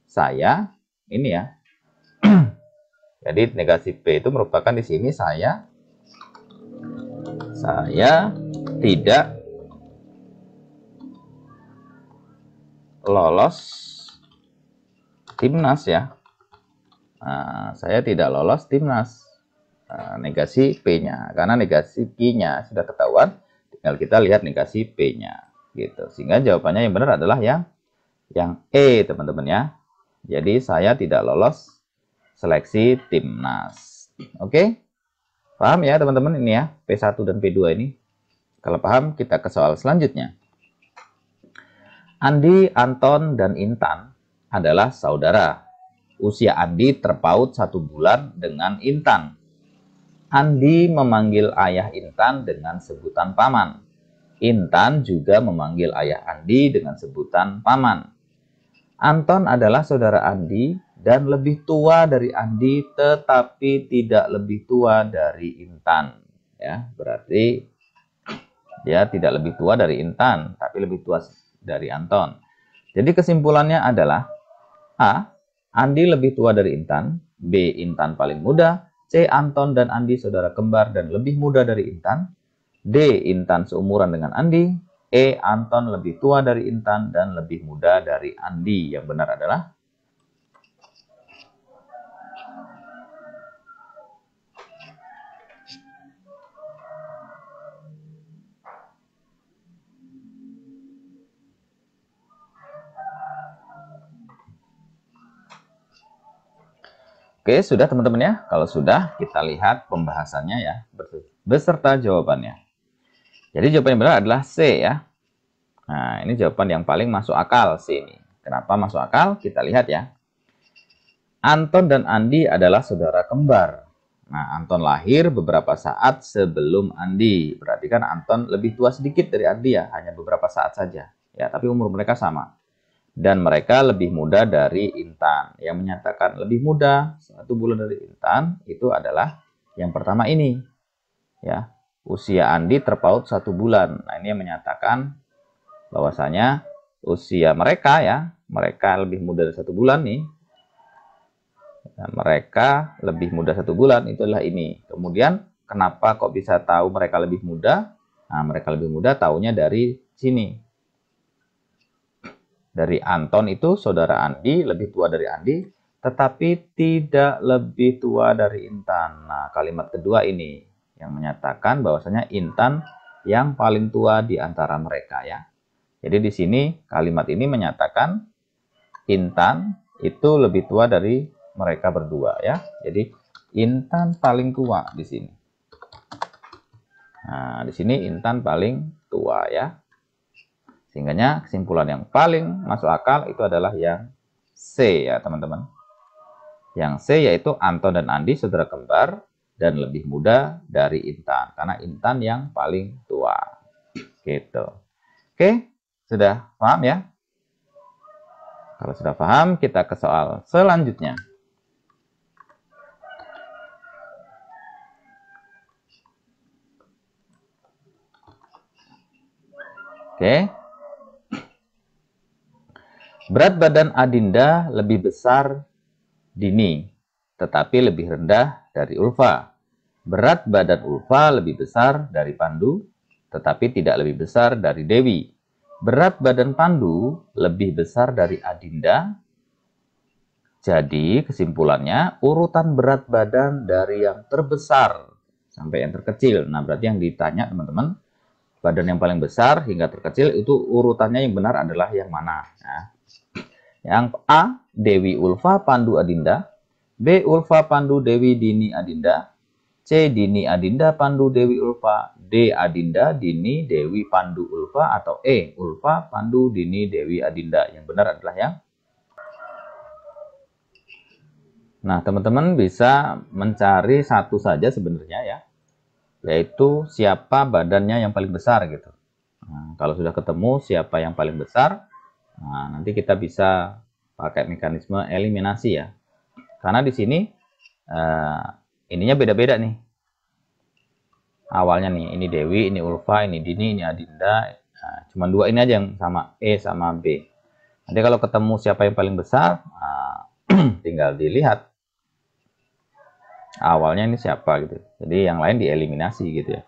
saya, ini ya. Jadi negasi P itu merupakan di sini saya tidak lolos timnas ya. Nah, saya tidak lolos timnas. Nah, negasi P-nya, karena negasi Q-nya sudah ketahuan, tinggal kita lihat negasi P-nya gitu. Sehingga jawabannya yang benar adalah yang E, teman-teman ya. Jadi saya tidak lolos seleksi timnas. Oke? Paham ya teman-teman ini ya, P1 dan P2 ini? Kalau paham, kita ke soal selanjutnya. Andi, Anton, dan Intan adalah saudara. Usia Andi terpaut 1 bulan dengan Intan. Andi memanggil ayah Intan dengan sebutan paman. Intan juga memanggil ayah Andi dengan sebutan paman. Anton adalah saudara Andi dan lebih tua dari Andi tetapi tidak lebih tua dari Intan. Ya, berarti dia tidak lebih tua dari Intan tapi lebih tua dari Anton. Jadi kesimpulannya adalah A. Andi lebih tua dari Intan. B. Intan paling muda. C. Anton dan Andi saudara kembar dan lebih muda dari Intan. D. Intan seumuran dengan Andi. E. Anton lebih tua dari Intan dan lebih muda dari Andi. Yang benar adalah Oke, sudah teman-teman ya. Kalau sudah, kita lihat pembahasannya ya, beserta jawabannya. Jadi jawaban yang benar adalah C ya. Nah, ini jawaban yang paling masuk akal C ini. Kenapa masuk akal? Kita lihat ya. Anton dan Andi adalah saudara kembar. Nah, Anton lahir beberapa saat sebelum Andi. Berarti kan Anton lebih tua sedikit dari Andi ya, hanya beberapa saat saja. Ya, tapi umur mereka sama. Dan mereka lebih muda dari Intan. Yang menyatakan lebih muda 1 bulan dari Intan itu adalah yang pertama ini. Ya, usia Andi terpaut 1 bulan. Nah, ini yang menyatakan bahwasanya usia mereka ya, mereka lebih muda dari 1 bulan nih. Nah, mereka lebih muda 1 bulan itu adalah ini. Kemudian kenapa kok bisa tahu mereka lebih muda? Nah, mereka lebih muda tahunya dari sini. Dari Anton itu saudara Andi, lebih tua dari Andi, tetapi tidak lebih tua dari Intan. Nah, kalimat kedua ini yang menyatakan bahwasanya Intan yang paling tua di antara mereka ya. Jadi di sini kalimat ini menyatakan Intan itu lebih tua dari mereka berdua ya. Jadi Intan paling tua di sini. Nah, di sini Intan paling tua ya. Sehingga kesimpulan yang paling masuk akal itu adalah yang C ya teman-teman. Yang C yaitu Anton dan Andi saudara kembar dan lebih muda dari Intan. Karena Intan yang paling tua. Gitu. Oke, sudah paham ya? Kalau sudah paham, kita ke soal selanjutnya. Oke. Berat badan Adinda lebih besar Dini, tetapi lebih rendah dari Ulfa. Berat badan Ulfa lebih besar dari Pandu, tetapi tidak lebih besar dari Dewi. Berat badan Pandu lebih besar dari Adinda. Jadi kesimpulannya urutan berat badan dari yang terbesar sampai yang terkecil. Nah, berarti yang ditanya teman-teman, badan yang paling besar hingga terkecil itu urutannya yang benar adalah yang mana? Nah, yang A, Dewi Ulfa Pandu Adinda. B, Ulfa Pandu Dewi Dini Adinda. C. Dini, Adinda, Pandu, Dewi, Ulfa. D. Adinda, Dini, Dewi, Pandu, Ulfa. Atau E. Ulfa, Pandu, Dini, Dewi, Adinda. Yang benar adalah yang. Nah, teman-teman bisa mencari satu saja sebenarnya ya, yaitu siapa badannya yang paling besar gitu. Nah, kalau sudah ketemu siapa yang paling besar, nah, nanti kita bisa pakai mekanisme eliminasi ya. Karena di sini ininya beda-beda nih. Awalnya nih, ini Dewi, ini Ulfa, ini Dini, ini Adinda. Nah, cuma dua ini aja yang sama, E sama B. Nanti kalau ketemu siapa yang paling besar, nah, tinggal dilihat awalnya ini siapa gitu. Jadi yang lain dieliminasi gitu ya.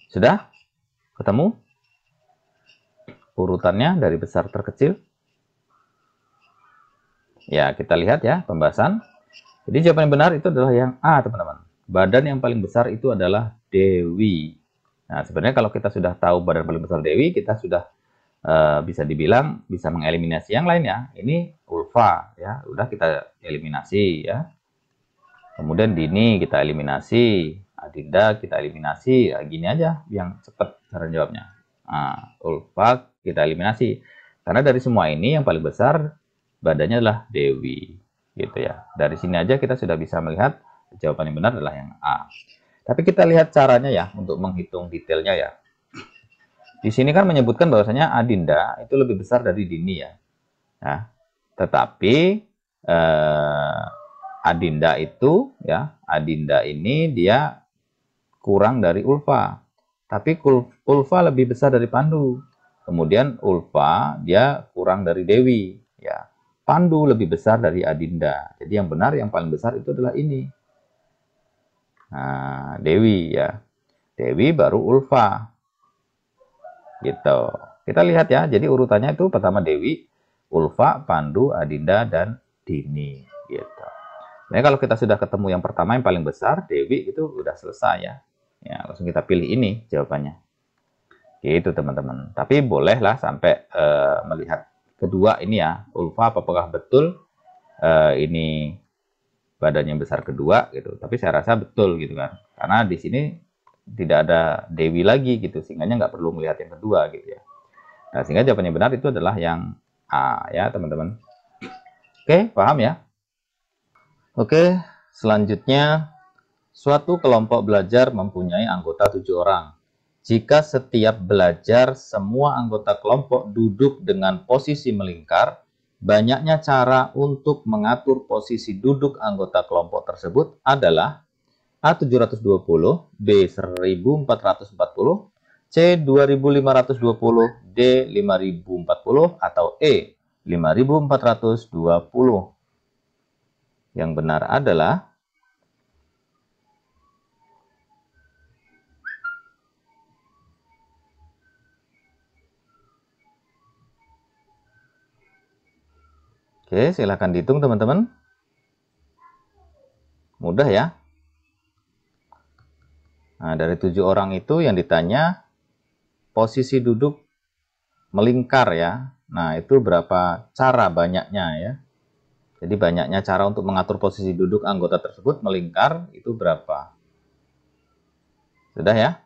Sudah ketemu urutannya dari besar terkecil? Ya, kita lihat ya pembahasan. Jadi jawaban yang benar itu adalah yang A, teman-teman. Badan yang paling besar itu adalah Dewi. Nah, sebenarnya kalau kita sudah tahu badan paling besar Dewi, kita sudah bisa dibilang bisa mengeliminasi yang lain ya. Ini Ulfa ya, udah kita eliminasi ya. Kemudian Dini kita eliminasi, Adinda kita eliminasi. Ya, gini aja yang cepat cara jawabnya. Nah, Ulfa kita eliminasi. Karena dari semua ini yang paling besar badannya adalah Dewi. Gitu ya. Dari sini aja kita sudah bisa melihat jawaban yang benar adalah yang A. Tapi kita lihat caranya ya untuk menghitung detailnya ya. Di sini kan menyebutkan bahwasanya Adinda itu lebih besar dari Dini ya. Nah, tetapi Adinda itu ya, Adinda ini dia kurang dari Ulfa. Tapi Ulfa lebih besar dari Pandu. Kemudian Ulfa dia kurang dari Dewi ya. Pandu lebih besar dari Adinda. Jadi yang benar yang paling besar itu adalah ini. Nah, Dewi ya. Dewi baru Ulfa. Gitu. Kita lihat ya. Jadi urutannya itu pertama Dewi, Ulfa, Pandu, Adinda, dan Dini. Gitu. Nah, kalau kita sudah ketemu yang pertama yang paling besar, Dewi, itu udah selesai ya. Ya, langsung kita pilih ini jawabannya. Gitu teman-teman. Tapi bolehlah sampai melihat kedua ini ya, Ulfa apakah betul ini badannya besar kedua gitu. Tapi saya rasa betul gitu kan. Karena di sini tidak ada Dewi lagi gitu, sehingga nggak perlu melihat yang kedua gitu ya. Nah, sehingga jawabannya benar itu adalah yang A ya teman-teman. Oke, paham ya? Oke, selanjutnya suatu kelompok belajar mempunyai anggota 7 orang. Jika setiap belajar semua anggota kelompok duduk dengan posisi melingkar, banyaknya cara untuk mengatur posisi duduk anggota kelompok tersebut adalah A 720, B 1440, C 2520, D 5040, atau E 5420. Yang benar adalah Oke, silahkan dihitung teman-teman. Mudah ya. Nah, dari 7 orang itu yang ditanya posisi duduk melingkar ya. Nah, itu berapa cara banyaknya ya. Jadi banyaknya cara untuk mengatur posisi duduk anggota tersebut melingkar itu berapa. Sudah ya?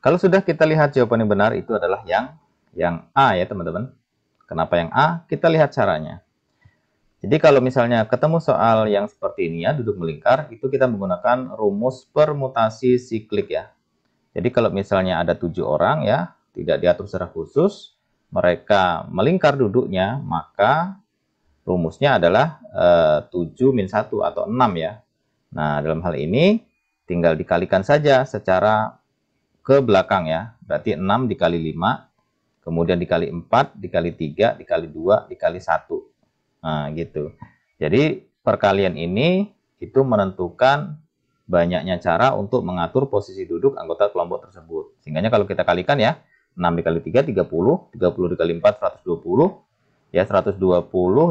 Kalau sudah, kita lihat jawaban yang benar itu adalah yang A ya teman-teman. Kenapa yang A? Kita lihat caranya. Jadi kalau misalnya ketemu soal yang seperti ini ya, duduk melingkar, itu kita menggunakan rumus permutasi siklik ya. Jadi kalau misalnya ada 7 orang ya, tidak diatur secara khusus, mereka melingkar duduknya, maka rumusnya adalah 7 min 1 atau 6 ya. Nah, dalam hal ini tinggal dikalikan saja secara ke belakang ya. Berarti 6 dikali 5, kemudian dikali 4, dikali 3, dikali 2, dikali 1. Nah, gitu. Jadi perkalian ini itu menentukan banyaknya cara untuk mengatur posisi duduk anggota kelompok tersebut. Sehingga kalau kita kalikan ya, 6 dikali 3, 30, 30 dikali 4, 120, ya 120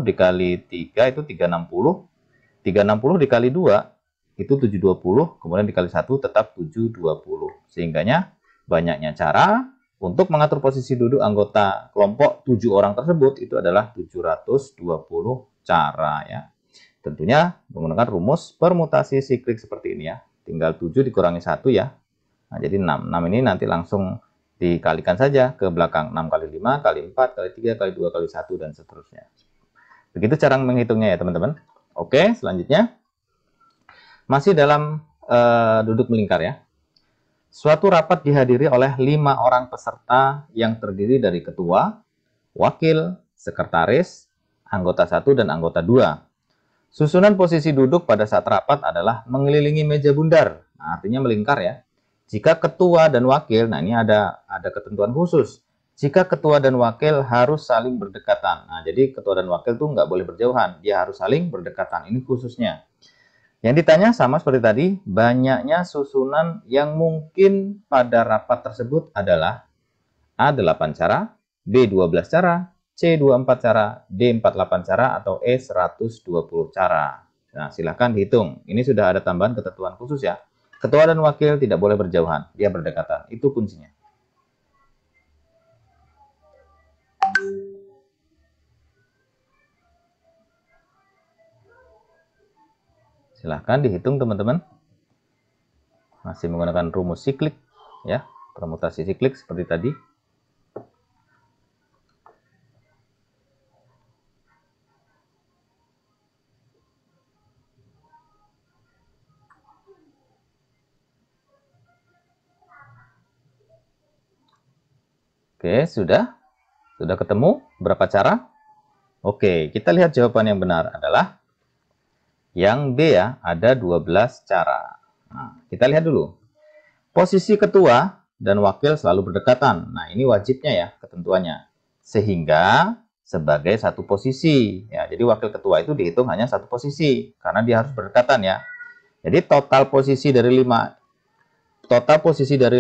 dikali 3 itu 360, 360 dikali 2 itu 720, kemudian dikali 1 tetap 720. Sehingga banyaknya cara untuk mengatur posisi duduk anggota kelompok 7 orang tersebut itu adalah 720 cara ya. Tentunya menggunakan rumus permutasi siklik seperti ini ya. Tinggal 7 dikurangi 1 ya. Nah, jadi 6. 6 ini nanti langsung dikalikan saja ke belakang. 6 kali 5, kali 4, kali 3, kali 2, kali 1, dan seterusnya. Begitu cara menghitungnya ya teman-teman. Oke, selanjutnya. Masih dalam duduk melingkar ya. Suatu rapat dihadiri oleh 5 orang peserta yang terdiri dari ketua, wakil, sekretaris, anggota 1, dan anggota 2. Susunan posisi duduk pada saat rapat adalah mengelilingi meja bundar. Nah, artinya melingkar ya. Jika ketua dan wakil, nah ini ada ketentuan khusus. Jika ketua dan wakil harus saling berdekatan. Nah, jadi ketua dan wakil tuh nggak boleh berjauhan. Dia harus saling berdekatan. Ini khususnya. Yang ditanya sama seperti tadi, banyaknya susunan yang mungkin pada rapat tersebut adalah A. 8 cara, B. 12 cara, C. 24 cara, D. 48 cara, atau E. 120 cara. Nah, silahkan dihitung. Ini sudah ada tambahan ketentuan khusus ya. Ketua dan wakil tidak boleh berjauhan, dia berdekatan. Itu kuncinya. Silahkan dihitung teman-teman. Masih menggunakan rumus siklik ya, permutasi siklik seperti tadi. Oke, sudah ketemu berapa cara? Oke, kita lihat jawaban yang benar adalah yang B ya, ada 12 cara. Nah, kita lihat dulu. Posisi ketua dan wakil selalu berdekatan. Nah, ini wajibnya ya ketentuannya. Sehingga sebagai satu posisi. Ya, jadi wakil ketua itu dihitung hanya satu posisi karena dia harus berdekatan ya. Jadi total posisi dari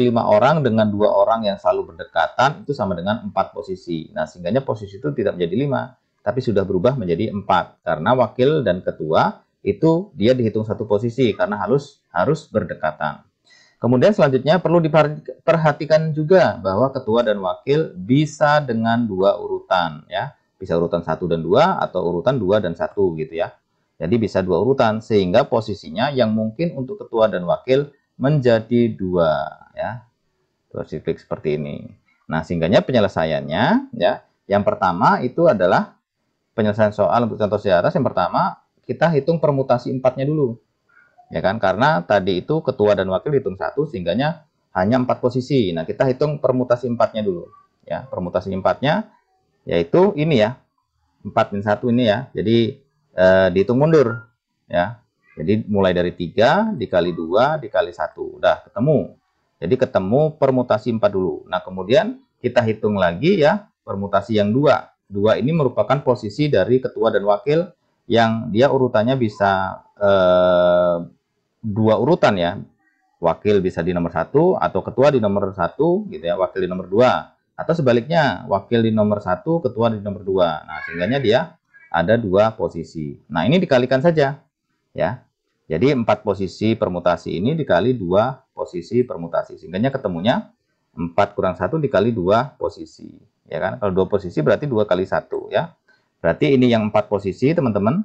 5 orang dengan 2 orang yang selalu berdekatan itu sama dengan 4 posisi. Nah, sehingganya posisi itu tidak menjadi 5, tapi sudah berubah menjadi 4. Karena wakil dan ketua itu dia dihitung satu posisi karena harus berdekatan. Kemudian selanjutnya perlu diperhatikan juga bahwa ketua dan wakil bisa dengan 2 urutan ya. Bisa urutan 1 dan 2 atau urutan 2 dan 1 gitu ya. Jadi bisa 2 urutan sehingga posisinya yang mungkin untuk ketua dan wakil menjadi 2 ya. Siklik seperti ini. Nah, sehingganya penyelesaiannya ya, yang pertama itu adalah penyelesaian soal untuk contoh di atas. Yang pertama kita hitung permutasi 4-nya dulu. Ya kan? Karena tadi itu ketua dan wakil hitung 1 sehingganya hanya 4 posisi. Nah, kita hitung permutasi 4-nya dulu. Ya, permutasi 4-nya yaitu ini ya. 4 min 1 ini ya. Jadi dihitung mundur ya. Jadi mulai dari 3 dikali 2 dikali 1. Udah ketemu. Jadi ketemu permutasi 4 dulu. Nah, kemudian kita hitung lagi ya permutasi yang 2. 2 ini merupakan posisi dari ketua dan wakil yang dia urutannya bisa 2 urutan ya. Wakil bisa di nomor 1 atau ketua di nomor 1 gitu ya, wakil di nomor 2. Atau sebaliknya, wakil di nomor 1, ketua di nomor 2. Nah, sehingganya dia ada 2 posisi. Nah, ini dikalikan saja ya. Jadi 4 posisi permutasi ini dikali 2 posisi permutasi. Sehingganya ketemunya 4 kurang 1 dikali 2 posisi. Ya kan? Kalau 2 posisi berarti 2 kali 1 ya. Berarti ini yang 4 posisi teman-teman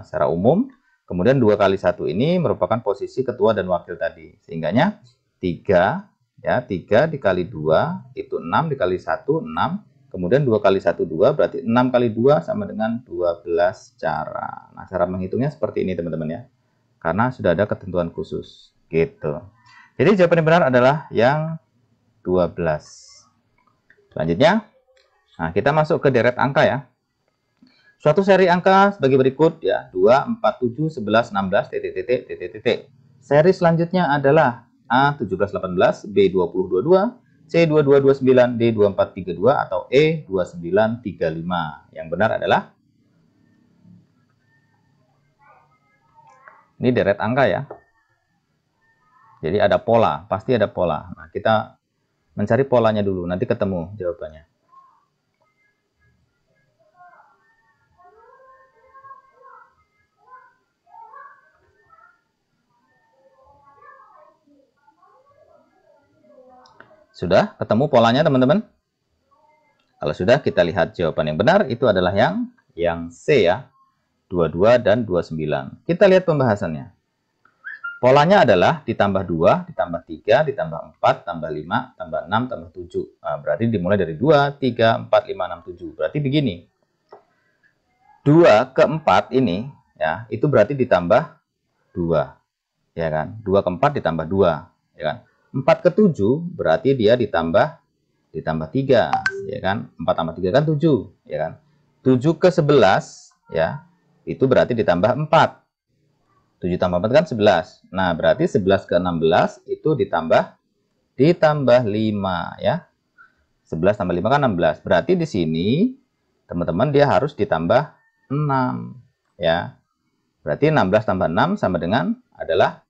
secara umum. Kemudian 2 kali 1 ini merupakan posisi ketua dan wakil tadi. Sehingganya 3 ya, 3 dikali 2 itu 6 dikali 1 6. Kemudian 2 kali 1 2 berarti 6 kali 2 sama dengan 12 cara. Nah, cara menghitungnya seperti ini teman-teman ya. Karena sudah ada ketentuan khusus gitu. Jadi jawaban yang benar adalah yang 12. Selanjutnya, nah kita masuk ke deret angka ya. Suatu seri angka sebagai berikut ya, 2, 4, 7, 11, 16, titik. Seri selanjutnya adalah A 17, 18, B 20, 22, C 22, 29, D 24, 32, atau E 29, 35. Yang benar adalah ini deret angka ya. Jadi ada pola, pasti ada pola. Nah, kita mencari polanya dulu, nanti ketemu jawabannya. Sudah ketemu polanya teman-teman? Kalau sudah, kita lihat jawaban yang benar itu adalah yang C ya. 22, dan 29. Kita lihat pembahasannya. Polanya adalah ditambah 2, ditambah 3, ditambah 4, tambah 5, tambah 6, tambah 7. Nah, berarti dimulai dari 2, 3, 4, 5, 6, 7. Berarti begini. 2 ke 4 ini, ya, itu berarti ditambah 2. Ya kan? 2 ke 4 ditambah 2. Ya kan? 4 ke 7 berarti dia ditambah 3. Ya kan? 4 tambah 3 kan 7. Ya kan? 7 ke 11, ya, itu berarti ditambah 4. 7 tambah 4 kan 11. Nah, berarti 11 ke 16 itu ditambah 5, ya. 11 tambah 5 kan 16. Berarti di sini teman-teman dia harus ditambah 6, ya. Berarti 16 tambah 6 sama dengan adalah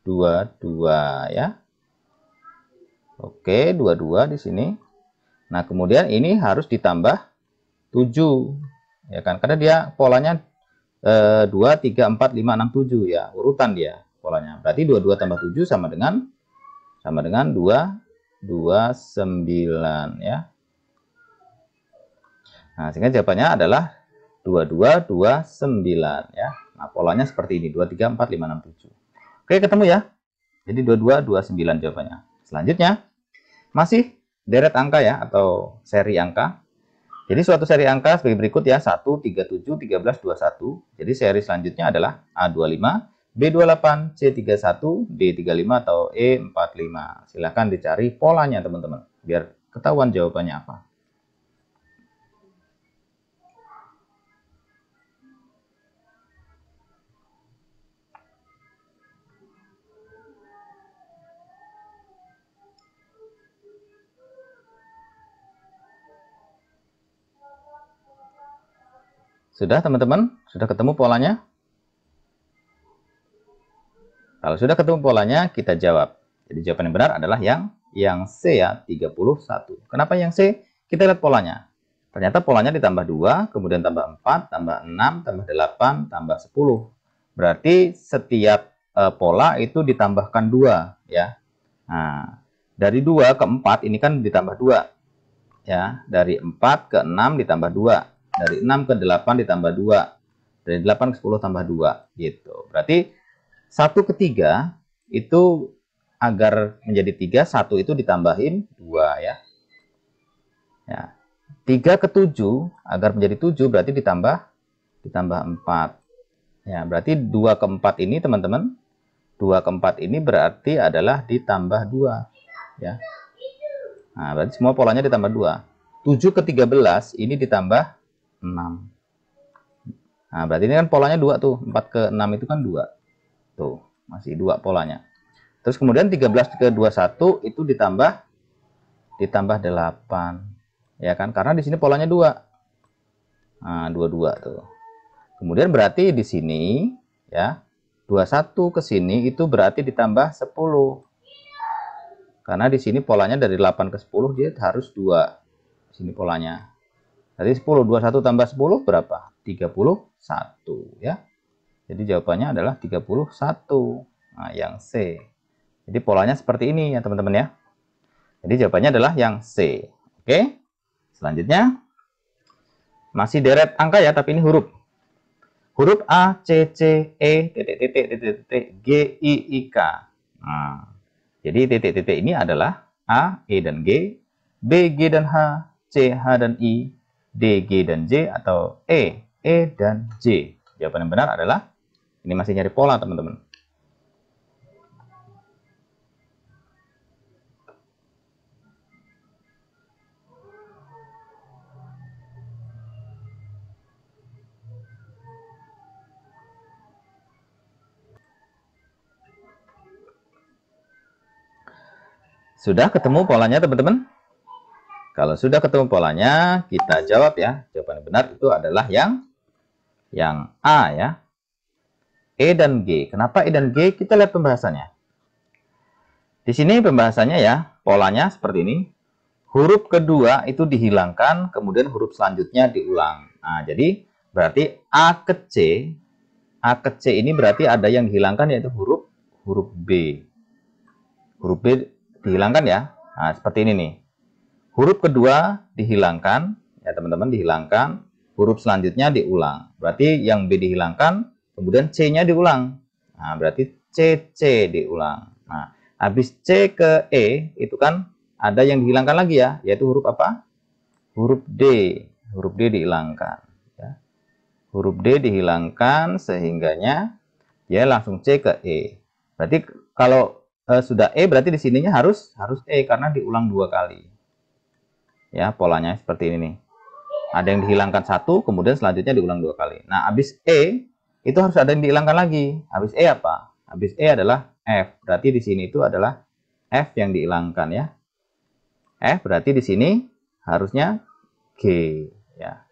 22, ya. Oke, 22 di sini. Nah, kemudian ini harus ditambah 7. Ya kan? Karena dia polanya 2, 3, 4, 5, 6, 7, ya, urutan dia polanya. Berarti 22 tambah 7 sama dengan 229, ya. Nah, sehingga jawabannya adalah 2229, ya. Nah, polanya seperti ini, 2, 3, 4, 5, 6, 7. Oke, ketemu ya. Jadi 2229 jawabannya. Selanjutnya masih deret angka, ya, atau seri angka. Jadi suatu seri angka sebagai berikut, ya, 1, 37, 13, 21. Jadi seri selanjutnya adalah A25, B28, C31, D35, atau E45. Silahkan dicari polanya, teman-teman, biar ketahuan jawabannya apa. Sudah, teman-teman? Sudah ketemu polanya? Kalau sudah ketemu polanya, kita jawab. Jadi jawaban yang benar adalah yang C, ya, 31. Kenapa yang C? Kita lihat polanya. Ternyata polanya ditambah 2, kemudian tambah 4, tambah 6, tambah 8, tambah 10. Berarti setiap pola itu ditambahkan 2, ya. Nah, dari 2 ke 4 ini kan ditambah 2. Ya, dari 4 ke 6 ditambah 2. Dari 6 ke 8 ditambah 2. Dari 8 ke 10 tambah 2. Gitu. Berarti 1 ke 3 itu agar menjadi 3, 1 itu ditambahin 2, ya. Ya. 3 ke 7 agar menjadi 7 berarti ditambah 4. Ya, berarti 2 ke 4 ini, teman-teman, 2 ke 4 ini berarti adalah ditambah 2, ya. Nah, berarti semua polanya ditambah 2. 7 ke 13 ini ditambah 6. Nah, berarti ini kan polanya 2 tuh. 4 ke 6 itu kan 2. Tuh, masih 2 polanya. Terus kemudian 13 ke 21 itu ditambah 8. Ya kan? Karena di sini polanya 2. Nah, 22 tuh. Kemudian berarti di sini, ya, 21 ke sini itu berarti ditambah 10. Karena di sini polanya dari 8 ke 10 dia harus 2. Di sini polanya. Jadi 10, 21 tambah 10 berapa? 31, ya. Jadi jawabannya adalah 31. Nah, yang C. Jadi polanya seperti ini, ya, teman-teman, ya. Jadi jawabannya adalah yang C. Oke. Selanjutnya masih deret angka, ya, tapi ini huruf. Huruf A, C, C, E, titik, G, I, I, K. Nah, jadi titik-titik ini adalah A, E, dan G, B, G, dan H, C, H, dan I, D, G, dan J, atau E, dan J. Jawaban yang benar adalah, ini masih nyari pola, teman-teman. Sudah ketemu polanya, teman-teman? Kalau sudah ketemu polanya, kita jawab, ya. Jawaban yang benar itu adalah yang A, ya. E dan G. Kenapa E dan G? Kita lihat pembahasannya. Di sini pembahasannya, ya, polanya seperti ini. Huruf kedua itu dihilangkan, kemudian huruf selanjutnya diulang. Nah, jadi berarti A ke C ini berarti ada yang dihilangkan, yaitu huruf B. Huruf B dihilangkan, ya. Nah, seperti ini nih. Huruf kedua dihilangkan, ya, teman-teman, dihilangkan. huruf selanjutnya diulang. Berarti yang B dihilangkan, kemudian C-nya diulang. Nah, berarti C diulang. Nah, habis C ke E, itu kan ada yang dihilangkan lagi ya, yaitu huruf apa? Huruf D. Huruf D dihilangkan. Ya. Huruf D dihilangkan sehingganya ya langsung C ke E. Berarti kalau sudah E, berarti di sininya harus E karena diulang 2 kali. Ya, polanya seperti ini nih. Ada yang dihilangkan 1, kemudian selanjutnya diulang 2 kali. Nah, habis E, itu harus ada yang dihilangkan lagi. Habis E apa? Habis E adalah F. Berarti di sini itu adalah F yang dihilangkan ya. F berarti di sini harusnya G ya.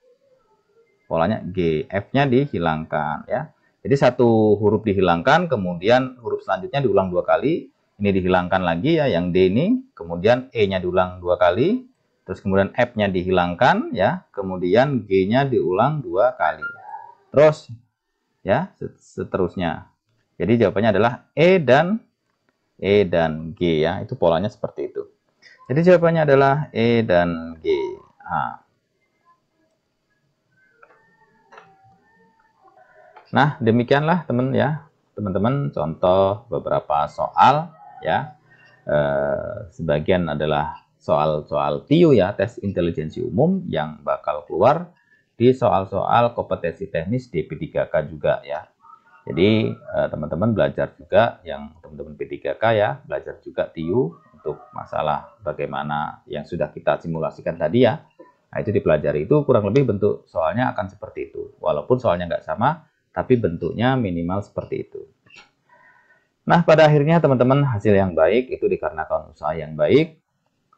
Polanya G, F-nya dihilangkan ya. Jadi satu huruf dihilangkan, kemudian huruf selanjutnya diulang 2 kali. Ini dihilangkan lagi ya, yang D ini, kemudian E-nya diulang 2 kali. Terus kemudian F-nya dihilangkan ya, kemudian G-nya diulang 2 kali. Terus ya, seterusnya. Jadi jawabannya adalah E dan G ya. Itu polanya seperti itu. Jadi jawabannya adalah E dan G. Nah, demikianlah teman-teman contoh beberapa soal ya. Sebagian adalah soal-soal TIU ya, tes intelijensi umum yang bakal keluar di soal-soal kompetensi teknis di P3K juga ya. Jadi teman-teman belajar juga yang teman-teman P3K ya, belajar juga TIU untuk masalah bagaimana yang sudah kita simulasikan tadi ya. Nah, itu dipelajari, itu kurang lebih bentuk soalnya akan seperti itu. Walaupun soalnya nggak sama, tapi bentuknya minimal seperti itu. Nah, pada akhirnya teman-teman hasil yang baik itu dikarenakan usaha yang baik.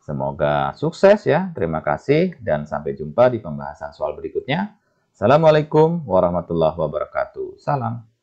Semoga sukses ya. Terima kasih dan sampai jumpa di pembahasan soal berikutnya. Assalamualaikum warahmatullahi wabarakatuh. Salam.